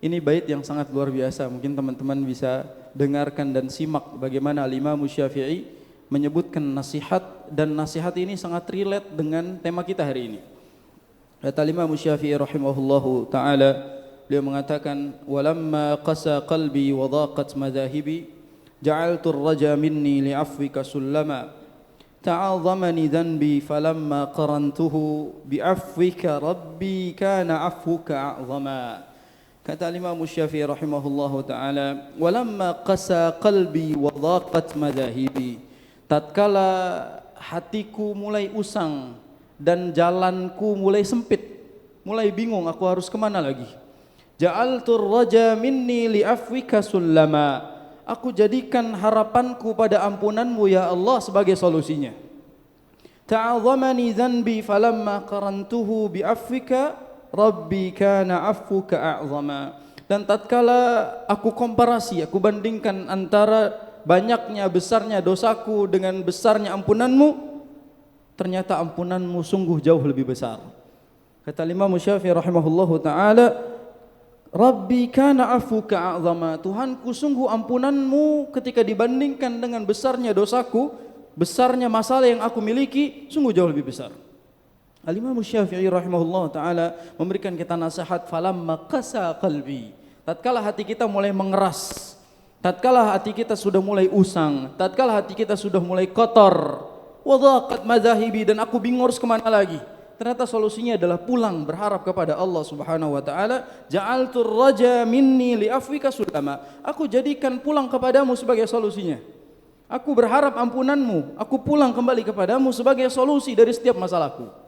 B: Ini bait yang sangat luar biasa. Mungkin teman-teman bisa dengarkan dan simak bagaimana Al-Imam Syafi'i menyebutkan nasihat. Dan nasihat ini sangat relate dengan tema kita hari ini. Kata Imam Syafi'i rahimahullahu ta'ala, beliau mengatakan, walamma qasa qalbi wa dhaqat madhahibi ja'altu ar-raja minni li'afwika sullama ta'azamani dhanbi falamma qarantuhu bi'afwika rabbi kana 'afwuka a'zama. Kata Imam Syafi'i rahimahullahu ta'ala, walamma qasa qalbi wa dhaqat madhahibi, tatkala hatiku mulai usang dan jalanku mulai sempit, mulai bingung aku harus kemana lagi. Ja'altur raja minni li'afwika sullama, aku jadikan harapanku pada ampunanmu ya Allah sebagai solusinya. Ta'azamani dhanbi falamma qarantuhu bi'afwika rabbi kana 'afwuka a'zama. Dan tatkala aku komparasi, aku bandingkan antara banyaknya besarnya dosaku dengan besarnya ampunanmu, ternyata ampunanmu sungguh jauh lebih besar. Kata Imam Syafi'i rahimahullahu ta'ala, Rabbi kana 'afwuka a'zama, Tuhanku sungguh ampunanmu ketika dibandingkan dengan besarnya dosaku, besarnya masalah yang aku miliki, sungguh jauh lebih besar. Al-Imam Syafi'i rahimahullahu ta'ala memberikan kita nasihat, falamma qasa qalbi, tatkala hati kita mulai mengeras, tatkala hati kita sudah mulai usang, tatkala hati kita sudah mulai kotor, wa dhaqat madhahibi, dan aku bingung harus kemana lagi. Ternyata solusinya adalah pulang berharap kepada Allah Subhanahu wa taala. Ja'altur raja minni li'afwika sullama, aku jadikan pulang kepadamu sebagai solusinya. Aku berharap ampunanmu, aku pulang kembali kepadamu sebagai solusi dari setiap masalahku.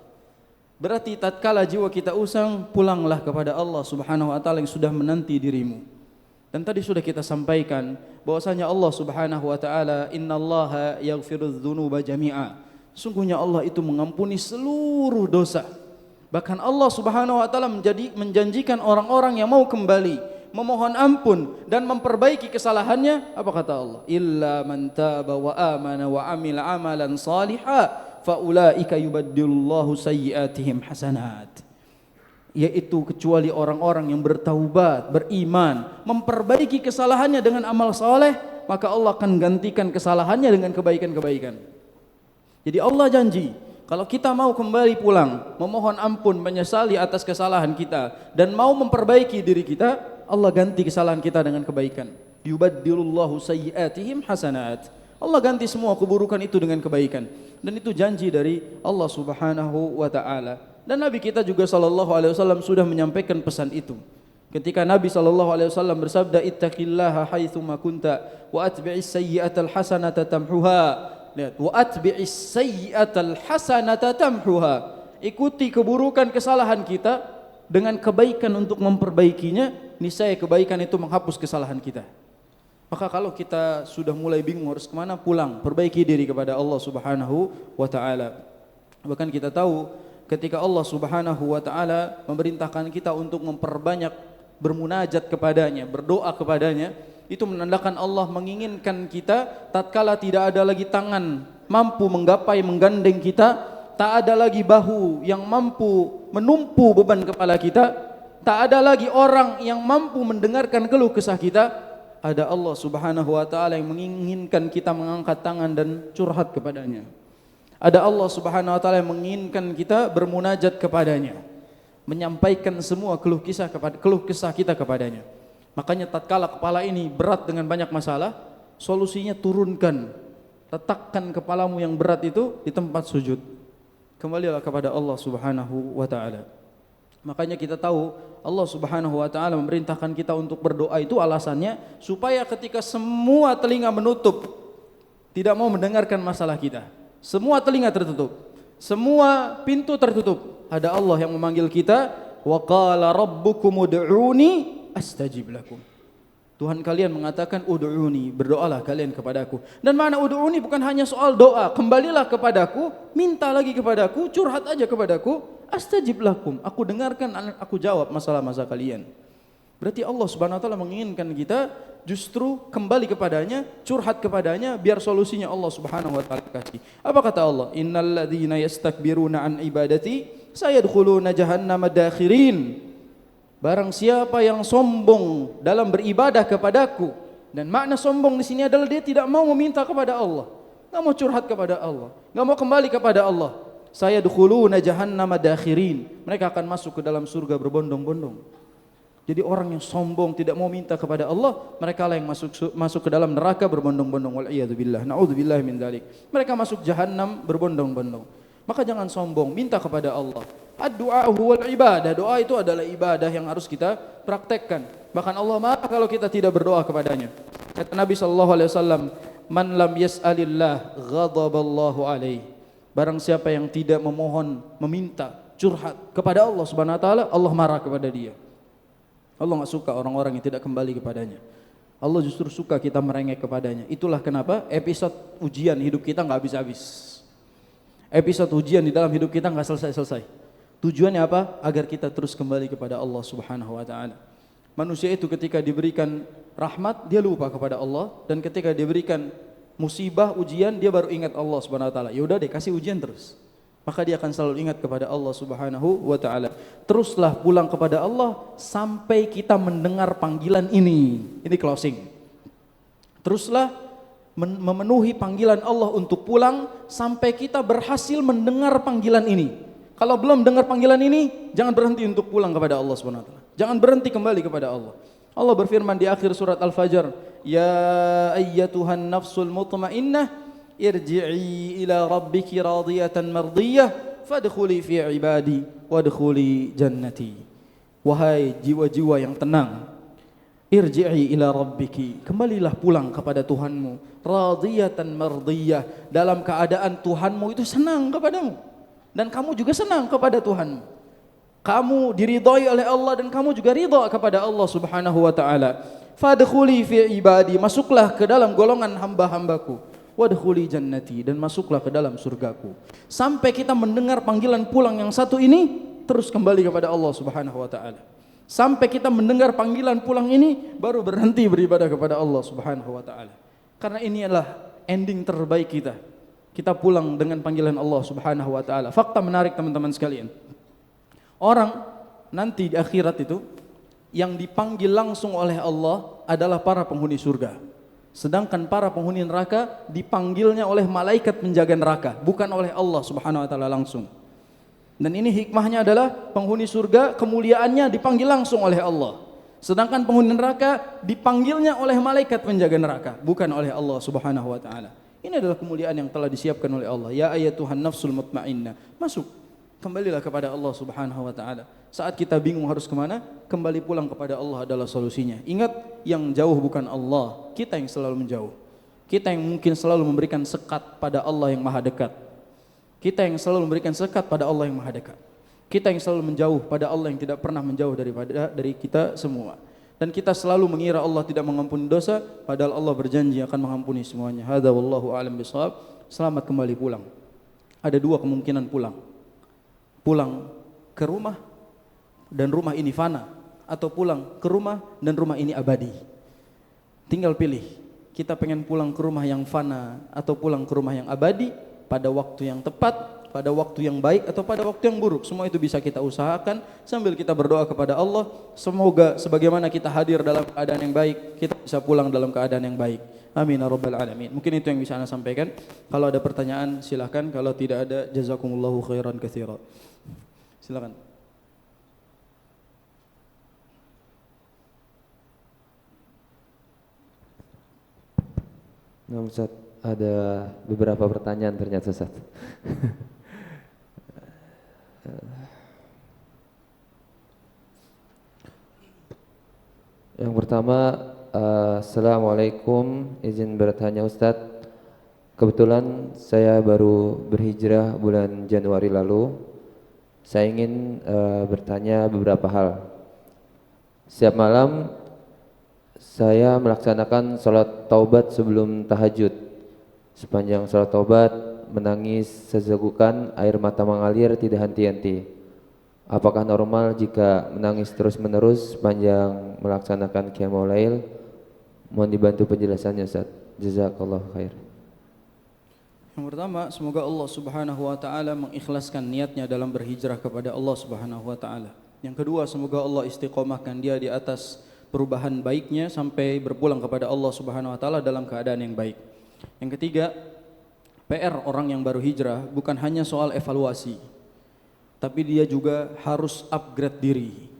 B: Berarti tatkala jiwa kita usang, pulanglah kepada Allah Subhanahu wa taala yang sudah menanti dirimu. Dan tadi sudah kita sampaikan bahwasanya Allah Subhanahu wa taala, innallaha yaghfirudz dzunuba jami'a, sungguhnya Allah itu mengampuni seluruh dosa. Bahkan Allah Subhanahu wa taala menjanjikan orang-orang yang mau kembali, memohon ampun dan memperbaiki kesalahannya. Apa kata Allah? Illa man taba wa amana wa amila amalan shalihan faulaika yubaddilullahu sayyi'atihim hasanat. Yaitu kecuali orang-orang yang bertaubat, beriman, memperbaiki kesalahannya dengan amal saleh, maka Allah akan gantikan kesalahannya dengan kebaikan-kebaikan. Jadi Allah janji, kalau kita mau kembali pulang, memohon ampun, menyesali atas kesalahan kita, dan mau memperbaiki diri kita, Allah ganti kesalahan kita dengan kebaikan. Yubaddilullahu sayyi'atihim hasanat. Allah ganti semua keburukan itu dengan kebaikan. Dan itu janji dari Allah Subhanahu wa ta'ala. Dan Nabi kita juga sallallahu alaihi wasallam sudah menyampaikan pesan itu. Ketika Nabi sallallahu alaihi wasallam bersabda, ittaqillaha haitsu ma kunta wa atbi'is sayyi'atal hasanata tamhuha. Lihat, wa atbi'is sayyi'atal hasanata tamhuha. Ikuti keburukan kesalahan kita dengan kebaikan untuk memperbaikinya, niscaya kebaikan itu menghapus kesalahan kita. Maka kalau kita sudah mulai bingung harus kemana, pulang, perbaiki diri kepada Allah Subhanahu wa ta'ala. Bahkan kita tahu ketika Allah Subhanahu wa ta'ala memerintahkan kita untuk memperbanyak bermunajat kepadanya, berdoa kepadanya, itu menandakan Allah menginginkan kita tatkala tidak ada lagi tangan mampu menggapai, menggandeng kita, tak ada lagi bahu yang mampu menumpu beban kepala kita, tak ada lagi orang yang mampu mendengarkan keluh kesah kita, ada Allah Subhanahu wa ta'ala yang menginginkan kita mengangkat tangan dan curhat kepadanya. Ada Allah Subhanahu wa taala yang menginginkan kita bermunajat kepadanya, menyampaikan semua keluh kisah kita kepadanya. Makanya tatkala kepala ini berat dengan banyak masalah, solusinya turunkan, letakkan kepalamu yang berat itu di tempat sujud. Kembalilah kepada Allah Subhanahu wa taala. Makanya kita tahu Allah Subhanahu wa taala memerintahkan kita untuk berdoa itu alasannya supaya ketika semua telinga menutup, tidak mau mendengarkan masalah kita, semua telinga tertutup, semua pintu tertutup, ada Allah yang memanggil kita, wa qala rabbukum ud'uni astajib lakum. Tuhan kalian mengatakan ud'uni, berdoalah kalian kepadaku. Dan mana ud'uni bukan hanya soal doa, kembalilah kepadaku, minta lagi kepadaku, curhat aja kepadaku, astajib lakum, aku dengarkan, aku jawab masalah-masalah kalian. Berarti Allah Subhanahu wa taala menginginkan kita justru kembali kepadanya, curhat kepadanya, biar solusinya Allah Subhanahu wa taala kasih. Apa kata Allah? Innal ladzina yastakbiruna an ibadati sayadkhuluna jahannama dakhirin. Barang siapa yang sombong dalam beribadah kepadaku, dan makna sombong di sini adalah dia tidak mau meminta kepada Allah, enggak mau curhat kepada Allah, enggak mau kembali kepada Allah. Sayadkhuluna jahannama dakhirin. Mereka akan masuk ke dalam surga berbondong-bondong. Jadi orang yang sombong tidak mau minta kepada Allah, mereka lah yang masuk ke dalam neraka berbondong-bondong. Wal'iyadzubillah, na'udzubillah min dzalik. Mereka masuk jahannam berbondong-bondong. Maka jangan sombong, minta kepada Allah. Ad-du'a huwal ibadah. Doa itu adalah ibadah yang harus kita praktekkan. Bahkan Allah marah kalau kita tidak berdoa kepadanya. Kata Nabi SAW, man lam yas'alillah ghadaballahu alaih. Barang siapa yang tidak memohon, meminta, curhat kepada Allah Subhanahu wa taala, Allah marah kepada dia. Allah enggak suka orang-orang yang tidak kembali kepadanya. Allah justru suka kita merengek kepadanya. Itulah kenapa episode ujian hidup kita enggak habis-habis. Episode ujian di dalam hidup kita enggak selesai-selesai. Tujuannya apa? Agar kita terus kembali kepada Allah Subhanahu wa taala. Manusia itu ketika diberikan rahmat, dia lupa kepada Allah, dan ketika diberikan musibah, ujian, dia baru ingat Allah Subhanahu wa taala. Ya udah deh, kasih ujian terus. Maka dia akan selalu ingat kepada Allah Subhanahu wa taala. Teruslah pulang kepada Allah sampai kita mendengar panggilan ini. Ini closing. Teruslah memenuhi panggilan Allah untuk pulang sampai kita berhasil mendengar panggilan ini. Kalau belum dengar panggilan ini, jangan berhenti untuk pulang kepada Allah Subhanahu wa taala. Jangan berhenti kembali kepada Allah. Allah berfirman di akhir surat Al-Fajr, "Ya ayyatuhan nafsul mutmainnah, irji'i ila rabbiki radiyatan mardiyah, fadkhuli fi ibadi wadkhuli jannati." Wahai jiwa-jiwa yang tenang, irji'i ila rabbiki, kembalilah pulang kepada Tuhanmu, radiyatan mardiyah, dalam keadaan Tuhanmu itu senang kepadamu dan kamu juga senang kepada Tuhanmu. Kamu diridhai oleh Allah dan kamu juga ridha kepada Allah Subhanahu wa taala. Fadkhuli fi ibadi, masuklah ke dalam golongan hamba-hambaku. Wadkhuli jannati, dan masuklah ke dalam surgaku. Sampai kita mendengar panggilan pulang yang satu ini, terus kembali kepada Allah Subhanahu wa taala. Sampai kita mendengar panggilan pulang ini, baru berhenti beribadah kepada Allah Subhanahu wa taala. Karena ini adalah ending terbaik kita. Kita pulang dengan panggilan Allah Subhanahu wa taala. Fakta menarik teman-teman sekalian. Orang nanti di akhirat itu yang dipanggil langsung oleh Allah adalah para penghuni surga. Sedangkan para penghuni neraka dipanggilnya oleh malaikat penjaga neraka, bukan oleh Allah Subhanahu wa taala langsung. Dan ini hikmahnya adalah penghuni surga kemuliaannya dipanggil langsung oleh Allah. Sedangkan penghuni neraka dipanggilnya oleh malaikat penjaga neraka, bukan oleh Allah Subhanahu wa taala. Ini adalah kemuliaan yang telah disiapkan oleh Allah. Ya ayyatuhan nafsul mutmainnah, masuk, kembalilah kepada Allah Subhanahu wa taala. Saat kita bingung harus kemana, kembali pulang kepada Allah adalah solusinya. Ingat, yang jauh bukan Allah, kita yang selalu menjauh. Kita yang mungkin selalu memberikan sekat pada Allah yang maha dekat. Kita yang selalu memberikan sekat pada Allah yang maha dekat. Kita yang selalu menjauh pada Allah yang tidak pernah menjauh dari kita semua. Dan kita selalu mengira Allah tidak mengampuni dosa, padahal Allah berjanji akan mengampuni semuanya. Hadza wallahu a'lam bishawab. Selamat kembali pulang. Ada dua kemungkinan pulang. Pulang ke rumah dan rumah ini fana, atau pulang ke rumah dan rumah ini abadi. Tinggal pilih, kita pengen pulang ke rumah yang fana atau pulang ke rumah yang abadi pada waktu yang tepat, pada waktu yang baik atau pada waktu yang buruk. Semua itu bisa kita usahakan sambil kita berdoa kepada Allah. Semoga sebagaimana kita hadir dalam keadaan yang baik, kita bisa pulang dalam keadaan yang baik. Amin ya rabbal alamin. Mungkin itu yang bisa Ana sampaikan. Kalau ada pertanyaan silakan, kalau tidak ada jazakumullahu khairan katsira. Silakan.
C: Nah, Ustaz, ada beberapa pertanyaan ternyata Ustaz. Yang pertama, Assalamualaikum, izin bertanya Ustadz. Kebetulan saya baru berhijrah bulan Januari lalu. Saya ingin bertanya beberapa hal. Setiap malam saya melaksanakan sholat taubat sebelum tahajud. Sepanjang sholat taubat menangis sezegukan, air mata mengalir tidak henti-henti. Apakah normal jika menangis terus-menerus sepanjang melaksanakan qiyamul lail? Mohon dibantu penjelasannya Ustaz. Jazakallahu khair.
B: Yang pertama, semoga Allah Subhanahu wa taala mengikhlaskan niatnya dalam berhijrah kepada Allah Subhanahu wa taala. Yang kedua, semoga Allah istiqomahkan dia di atas perubahan baiknya sampai berpulang kepada Allah Subhanahu wa taala dalam keadaan yang baik. Yang ketiga, PR orang yang baru hijrah bukan hanya soal evaluasi, tapi dia juga harus upgrade diri.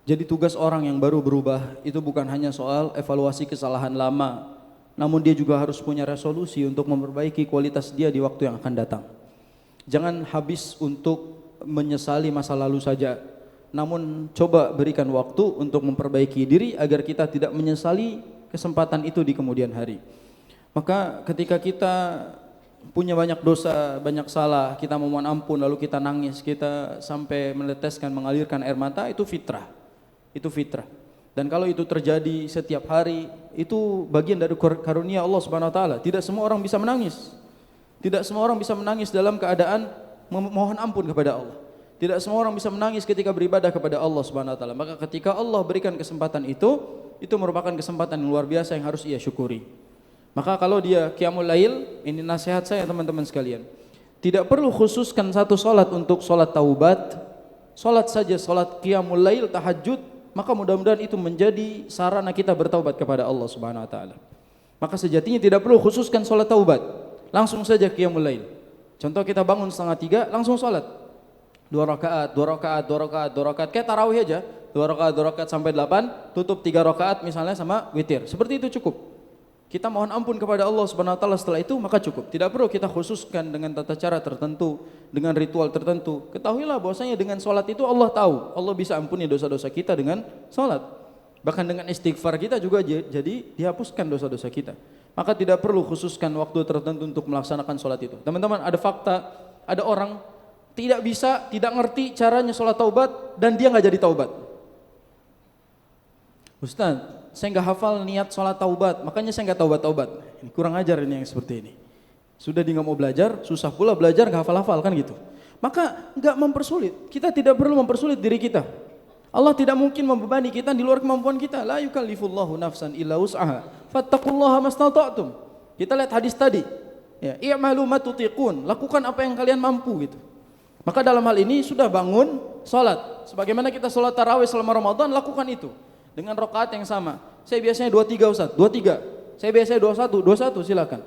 B: Jadi tugas orang yang baru berubah itu bukan hanya soal evaluasi kesalahan lama, namun dia juga harus punya resolusi untuk memperbaiki kualitas dia di waktu yang akan datang. Jangan habis untuk menyesali masa lalu saja, namun coba berikan waktu untuk memperbaiki diri agar kita tidak menyesali kesempatan itu di kemudian hari. Maka ketika kita punya banyak dosa, banyak salah, kita memohon ampun lalu kita nangis, kita sampai meneteskan, mengalirkan air mata, itu fitrah. Itu fitrah. Dan kalau itu terjadi setiap hari, itu bagian dari karunia Allah Subhanahu wa taala. Tidak semua orang bisa menangis. Tidak semua orang bisa menangis dalam keadaan memohon ampun kepada Allah. Tidak semua orang bisa menangis ketika beribadah kepada Allah Subhanahu wa taala. Maka ketika Allah berikan kesempatan itu merupakan kesempatan yang luar biasa yang harus ia syukuri. Maka kalau dia qiyamul lail, ini nasihat saya teman-teman sekalian. Tidak perlu khususkan satu salat untuk salat taubat. Salat saja, salat qiyamul lail, tahajud, maka mudah-mudahan itu menjadi sarana kita bertaubat kepada Allah Subhanahu wa taala. Maka sejatinya tidak perlu khususkan salat taubat. Langsung saja qiyamul lail. Contoh kita bangun 2:30, langsung salat. 2 rakaat, 2 rakaat, 2 rakaat, 2 rakaat, kayak tarawih aja. 2 rakaat sampai 8, tutup 3 rakaat misalnya sama witir. Seperti itu cukup. Kita mohon ampun kepada Allah Subhanahu wa taala setelah itu maka cukup. Tidak perlu kita khususkan dengan tata cara tertentu, dengan ritual tertentu. Ketahuilah bahwasanya dengan salat itu Allah tahu. Allah bisa ampuni dosa-dosa kita dengan salat. Bahkan dengan istighfar kita juga jadi dihapuskan dosa-dosa kita. Maka tidak perlu khususkan waktu tertentu untuk melaksanakan salat itu. Teman-teman, ada fakta, ada orang tidak bisa, tidak ngerti caranya salat taubat dan dia nggak jadi taubat. Ustaz, saya nggak hafal niat sholat taubat, makanya saya nggak taubat. Ini kurang ajar ini yang seperti ini. Sudah dia nggak mau belajar, susah pula belajar nggak hafal-hafal kan gitu. Maka nggak mempersulit. Kita tidak perlu mempersulit diri kita. Allah tidak mungkin membebani kita di luar kemampuan kita. La yukallifullahu nafsan illa wus'aha. Fattaqullaha mastata'tum. Kita lihat hadis tadi. Ya, i'malu ma tutiqun. Lakukan apa yang kalian mampu gitu. Maka dalam hal ini sudah bangun sholat. Sebagaimana kita sholat tarawih selama Ramadan, lakukan itu. Dengan rakaat yang sama. Saya biasanya 23 Ustaz, 23. Saya biasanya 21 silakan.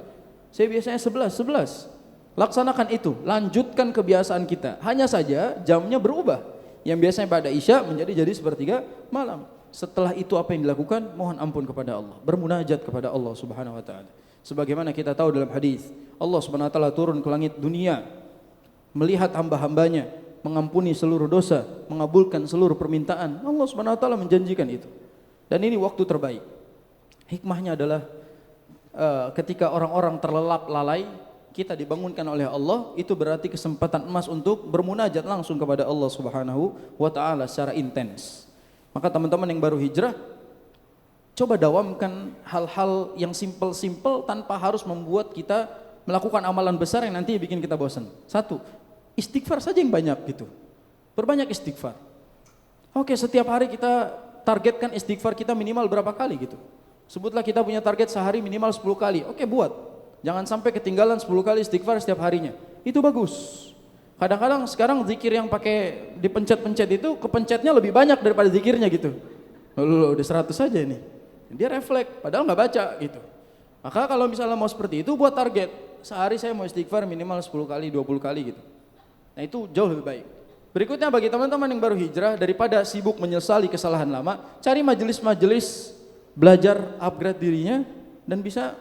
B: Saya biasanya 11. Laksanakan itu, lanjutkan kebiasaan kita. Hanya saja jamnya berubah. Yang biasanya pada Isya menjadi sepertiga malam. Setelah itu apa yang dilakukan? Mohon ampun kepada Allah, bermunajat kepada Allah Subhanahu wa taala. Sebagaimana kita tahu dalam hadis, Allah Subhanahu wa taala turun ke langit dunia melihat hamba-hambanya, mengampuni seluruh dosa, mengabulkan seluruh permintaan. Allah Subhanahu wa taala menjanjikan itu. Dan ini waktu terbaik. Hikmahnya adalah ketika orang-orang terlelap lalai, kita dibangunkan oleh Allah, itu berarti kesempatan emas untuk bermunajat langsung kepada Allah Subhanahu wa taala secara intens. Maka teman-teman yang baru hijrah, coba dawamkan hal-hal yang simple-simple tanpa harus membuat kita melakukan amalan besar yang nanti bikin kita bosan. 1, istighfar saja yang banyak gitu. Berbanyak istighfar. Oke, setiap hari kita targetkan istighfar kita minimal berapa kali gitu. Sebutlah kita punya target sehari minimal 10 kali. Oke, buat. Jangan sampai ketinggalan 10 kali istighfar setiap harinya. Itu bagus. Kadang-kadang sekarang zikir yang pakai dipencet-pencet itu kepencetnya lebih banyak daripada zikirnya gitu. Loh, udah 100 saja ini. Dia refleks, padahal nggak baca gitu. Maka kalau misalnya mau seperti itu, buat target. Sehari saya mau istighfar minimal 10 kali, 20 kali gitu. Nah itu jauh lebih baik. Berikutnya bagi teman-teman yang baru hijrah, daripada sibuk menyesali kesalahan lama, cari majelis-majelis belajar upgrade dirinya dan bisa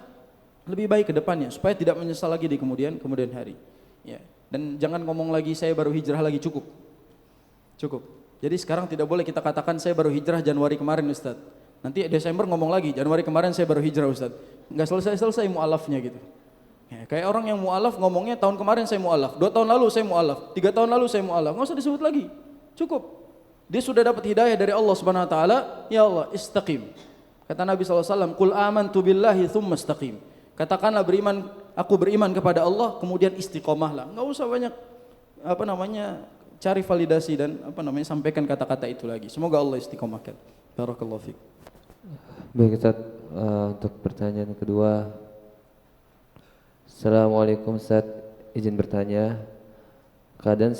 B: lebih baik ke depannya supaya tidak menyesal lagi di kemudian hari. Ya. Dan jangan ngomong lagi saya baru hijrah lagi, cukup. Jadi sekarang tidak boleh kita katakan saya baru hijrah Januari kemarin Ustaz. Nanti Desember ngomong lagi Januari kemarin saya baru hijrah Ustaz. Enggak selesai mu'alafnya gitu. Ya, kayak orang yang mu'alaf ngomongnya tahun kemarin saya mu'alaf, 2 tahun lalu saya mu'alaf, 3 tahun lalu saya mu'alaf. Enggak usah disebut lagi. Cukup. Dia sudah dapat hidayah dari Allah Subhanahu wa taala, ya Allah, istaqim. Kata Nabi SAW, Qul amantu billahi thumma istaqim. Katakanlah aku beriman kepada Allah, kemudian istiqomahlah. Enggak usah banyak cari validasi dan sampaikan kata-kata itu lagi. Semoga Allah istiqomahkan. Barakallahu fiik.
C: Baik Ustaz, untuk pertanyaan kedua. Assalamualaikum Ustaz, izin bertanya. Keadaan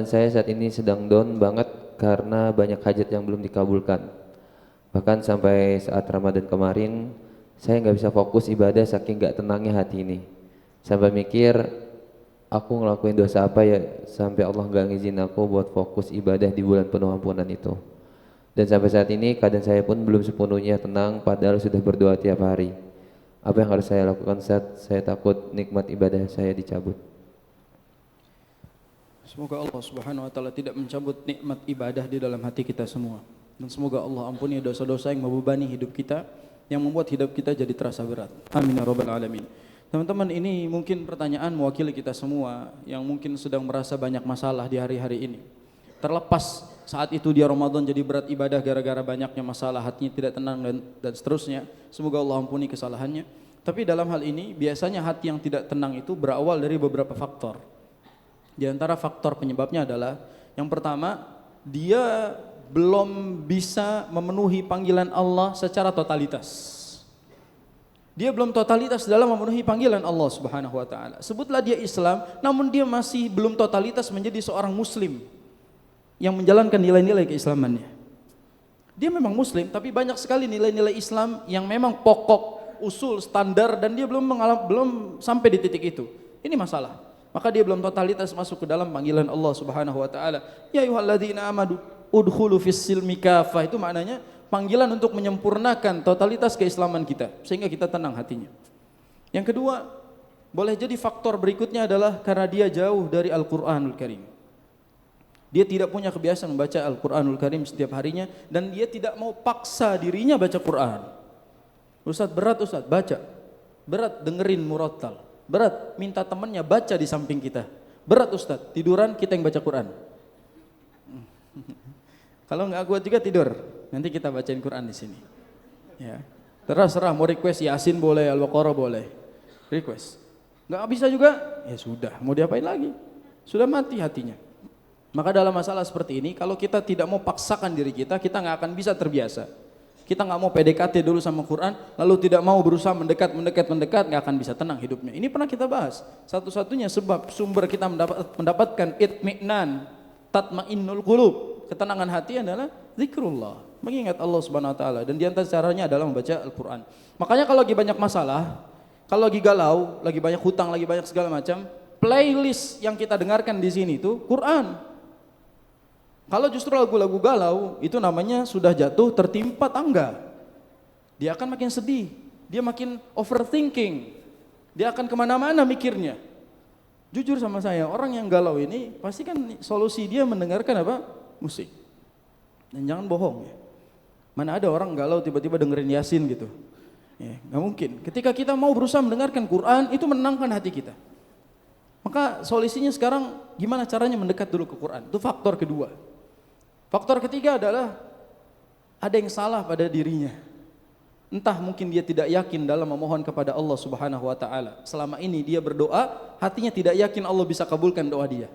C: saya saat ini sedang down banget karena banyak hajat yang belum dikabulkan. Bahkan sampai saat Ramadan kemarin, saya nggak bisa fokus ibadah saking nggak tenangnya hati ini. Sampai mikir, aku ngelakuin dosa apa ya sampai Allah nggak ngizin aku buat fokus ibadah di bulan penuh ampunan itu. Dan sampai saat ini keadaan saya pun belum sepenuhnya tenang padahal sudah berdoa tiap hari. Apa yang harus saya lakukan saat saya takut nikmat ibadah saya dicabut?
B: Semoga Allah Subhanahu wa taala tidak mencabut nikmat ibadah di dalam hati kita semua. Dan semoga Allah ampuni dosa-dosa yang membebani hidup kita, yang membuat hidup kita jadi terasa berat. Amin ya rabbal alamin. Teman-teman, ini mungkin pertanyaan mewakili kita semua yang mungkin sedang merasa banyak masalah di hari-hari ini. Terlepas saat itu dia Ramadan jadi berat ibadah gara-gara banyaknya masalah, hatinya tidak tenang dan seterusnya. Semoga Allah ampuni kesalahannya. Tapi dalam hal ini biasanya hati yang tidak tenang itu berawal dari beberapa faktor. Di antara faktor penyebabnya adalah yang pertama, dia belum bisa memenuhi panggilan Allah secara totalitas. Dia belum totalitas dalam memenuhi panggilan Allah Subhanahu wa taala. Sebutlah dia Islam, namun dia masih belum totalitas menjadi seorang muslim yang menjalankan nilai-nilai keislamannya. Dia memang muslim, tapi banyak sekali nilai-nilai Islam yang memang pokok, usul, standar, dan dia belum sampai di titik itu. Ini masalah. Maka dia belum totalitas masuk ke dalam panggilan Allah Subhanahu wa taala. Ya ayyuhalladzina amanu udkhulu fis silmi kafah. Itu maknanya panggilan untuk menyempurnakan totalitas keislaman kita sehingga kita tenang hatinya. Yang kedua, boleh jadi faktor berikutnya adalah karena dia jauh dari Al-Qur'anul Karim. Dia tidak punya kebiasaan membaca Al-Qur'anul Karim setiap harinya dan dia tidak mau paksa dirinya baca Quran. Ustaz, berat Ustaz, baca. Berat dengerin murattal. Berat minta temannya baca di samping kita. Berat Ustaz, tiduran kita yang baca Quran. Kalau enggak kuat juga tidur. Nanti kita bacain Quran di sini. Ya. Terserah mau request Yasin boleh, Al-Baqarah boleh. Request. Enggak bisa juga, ya sudah, mau diapain lagi? Sudah mati hatinya. Maka dalam masalah seperti ini, kalau kita tidak mau paksakan diri kita enggak akan bisa terbiasa. Kita enggak mau PDKT dulu sama Quran, lalu tidak mau berusaha mendekat, enggak akan bisa tenang hidupnya. Ini pernah kita bahas. Satu-satunya sebab sumber kita mendapatkan itmi'nan, tatma'innul qulub, ketenangan hati adalah zikrullah, mengingat Allah Subhanahu wa taala, dan di antara caranya adalah membaca Al-Qur'an. Makanya kalau lagi banyak masalah, kalau lagi galau, lagi banyak hutang, lagi banyak segala macam, playlist yang kita dengarkan di sini itu Quran. Kalau justru lagu-lagu galau, itu namanya sudah jatuh tertimpa tangga. Dia akan makin sedih, dia makin overthinking, dia akan kemana-mana mikirnya. Jujur sama saya, orang yang galau ini pasti kan solusi dia mendengarkan apa? Musik. Dan jangan bohong ya. Mana ada orang galau tiba-tiba dengerin Yasin gitu. Ya, gak mungkin. Ketika kita mau berusaha mendengarkan Quran, itu menenangkan hati kita. Maka solusinya sekarang gimana caranya mendekat dulu ke Quran. Itu faktor kedua. Faktor ketiga adalah ada yang salah pada dirinya. Entah mungkin dia tidak yakin dalam memohon kepada Allah Subhanahu wa taala. Selama ini dia berdoa, hatinya tidak yakin Allah bisa kabulkan doa dia.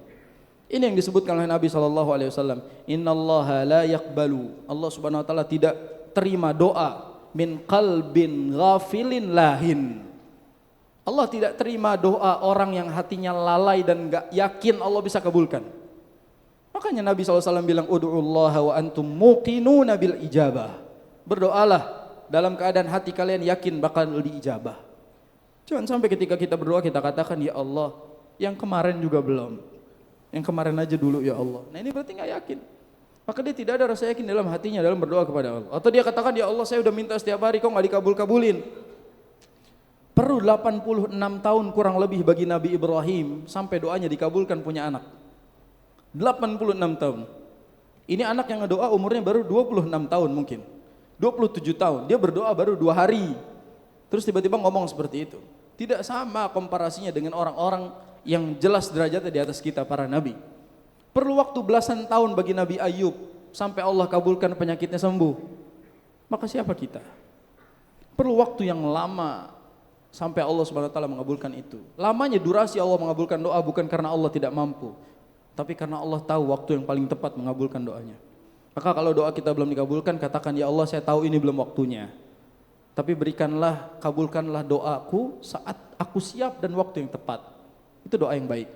B: Ini yang disebutkan oleh Nabi SAW. Innallaha la yaqbalu. Allah Subhanahu wa taala tidak terima doa min qalbin ghafilin lahin. Allah tidak terima doa orang yang hatinya lalai dan enggak yakin Allah bisa kabulkan. Makanya Nabi SAW bilang ud'ullaha wa antum muqinuna bil ijabah. Berdoalah dalam keadaan hati kalian yakin bakal diijabah. Jangan sampai ketika kita berdoa kita katakan, ya Allah, yang kemarin juga belum, yang kemarin aja dulu ya Allah. Nah ini berarti nggak yakin. Maka dia tidak ada rasa yakin dalam hatinya dalam berdoa kepada Allah. Atau dia katakan, ya Allah, saya udah minta setiap hari kok nggak dikabul-kabulin. Perlu 86 tahun kurang lebih bagi Nabi Ibrahim sampai doanya dikabulkan punya anak. 86 tahun. Ini anak yang ngedoa umurnya baru 26 tahun mungkin. 27 tahun. Dia berdoa baru 2 hari. Terus tiba-tiba ngomong seperti itu. Tidak sama komparasinya dengan orang-orang yang jelas derajatnya di atas kita para nabi. Perlu waktu belasan tahun bagi Nabi Ayub sampai Allah kabulkan penyakitnya sembuh. Maka siapa kita? Perlu waktu yang lama sampai Allah Subhanahu wa taala mengabulkan itu. Lamanya durasi Allah mengabulkan doa bukan karena Allah tidak mampu, tapi karena Allah tahu waktu yang paling tepat mengabulkan doanya. Maka kalau doa kita belum dikabulkan, katakan, ya Allah, saya tahu ini belum waktunya. Tapi berikanlah, kabulkanlah doaku saat aku siap dan waktu yang tepat. Itu doa yang baik.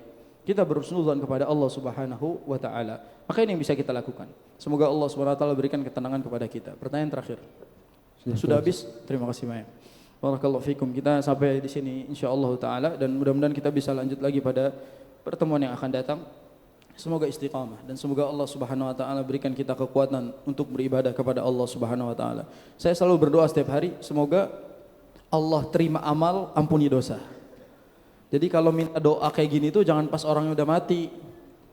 B: Kita berhusnudzon kepada Allah Subhanahu wa taala. Maka ini yang bisa kita lakukan. Semoga Allah Subhanahu wa taala berikan ketenangan kepada kita. Pertanyaan terakhir. Sudah habis? Terima kasih banyak. Barakallahu fikum. Kita sampai di sini insyaallah taala dan mudah-mudahan kita bisa lanjut lagi pada pertemuan yang akan datang. Semoga istiqamah dan semoga Allah Subhanahu wa taala berikan kita kekuatan untuk beribadah kepada Allah Subhanahu wa taala. Saya selalu berdoa setiap hari, semoga Allah terima amal, ampuni dosa. Jadi kalau minta doa kayak gini tuh jangan pas orangnya udah mati.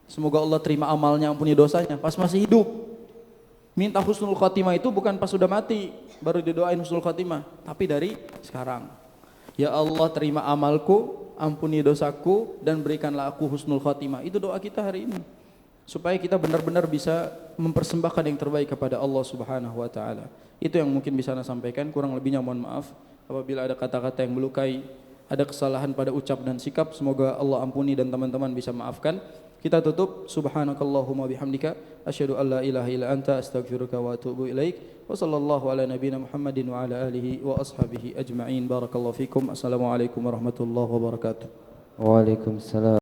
B: Semoga Allah terima amalnya, ampuni dosanya pas masih hidup. Minta husnul khotimah itu bukan pas sudah mati baru didoain husnul khotimah, tapi dari sekarang. Ya Allah, terima amalku, ampuni dosaku, dan berikanlah aku husnul khotimah. Itu doa kita hari ini, supaya kita benar-benar bisa mempersembahkan yang terbaik kepada Allah Subhanahu wa taala. Itu yang mungkin bisa saya sampaikan, kurang lebihnya mohon maaf apabila ada kata-kata yang melukai, ada kesalahan pada ucap dan sikap, semoga Allah ampuni dan teman-teman bisa maafkan. Kita tutup, subhanakallahumma bihamdika asyhadu an la ilaha illa anta astaghfiruka wa atubu ilaik. Wa sallallahu ala nabiyyina Muhammadin wa ala alihi wa ashabihi ajma'in. Barakallahu fikum. Assalamualaikum warahmatullahi wabarakatuh.
C: Waalaikumsalam.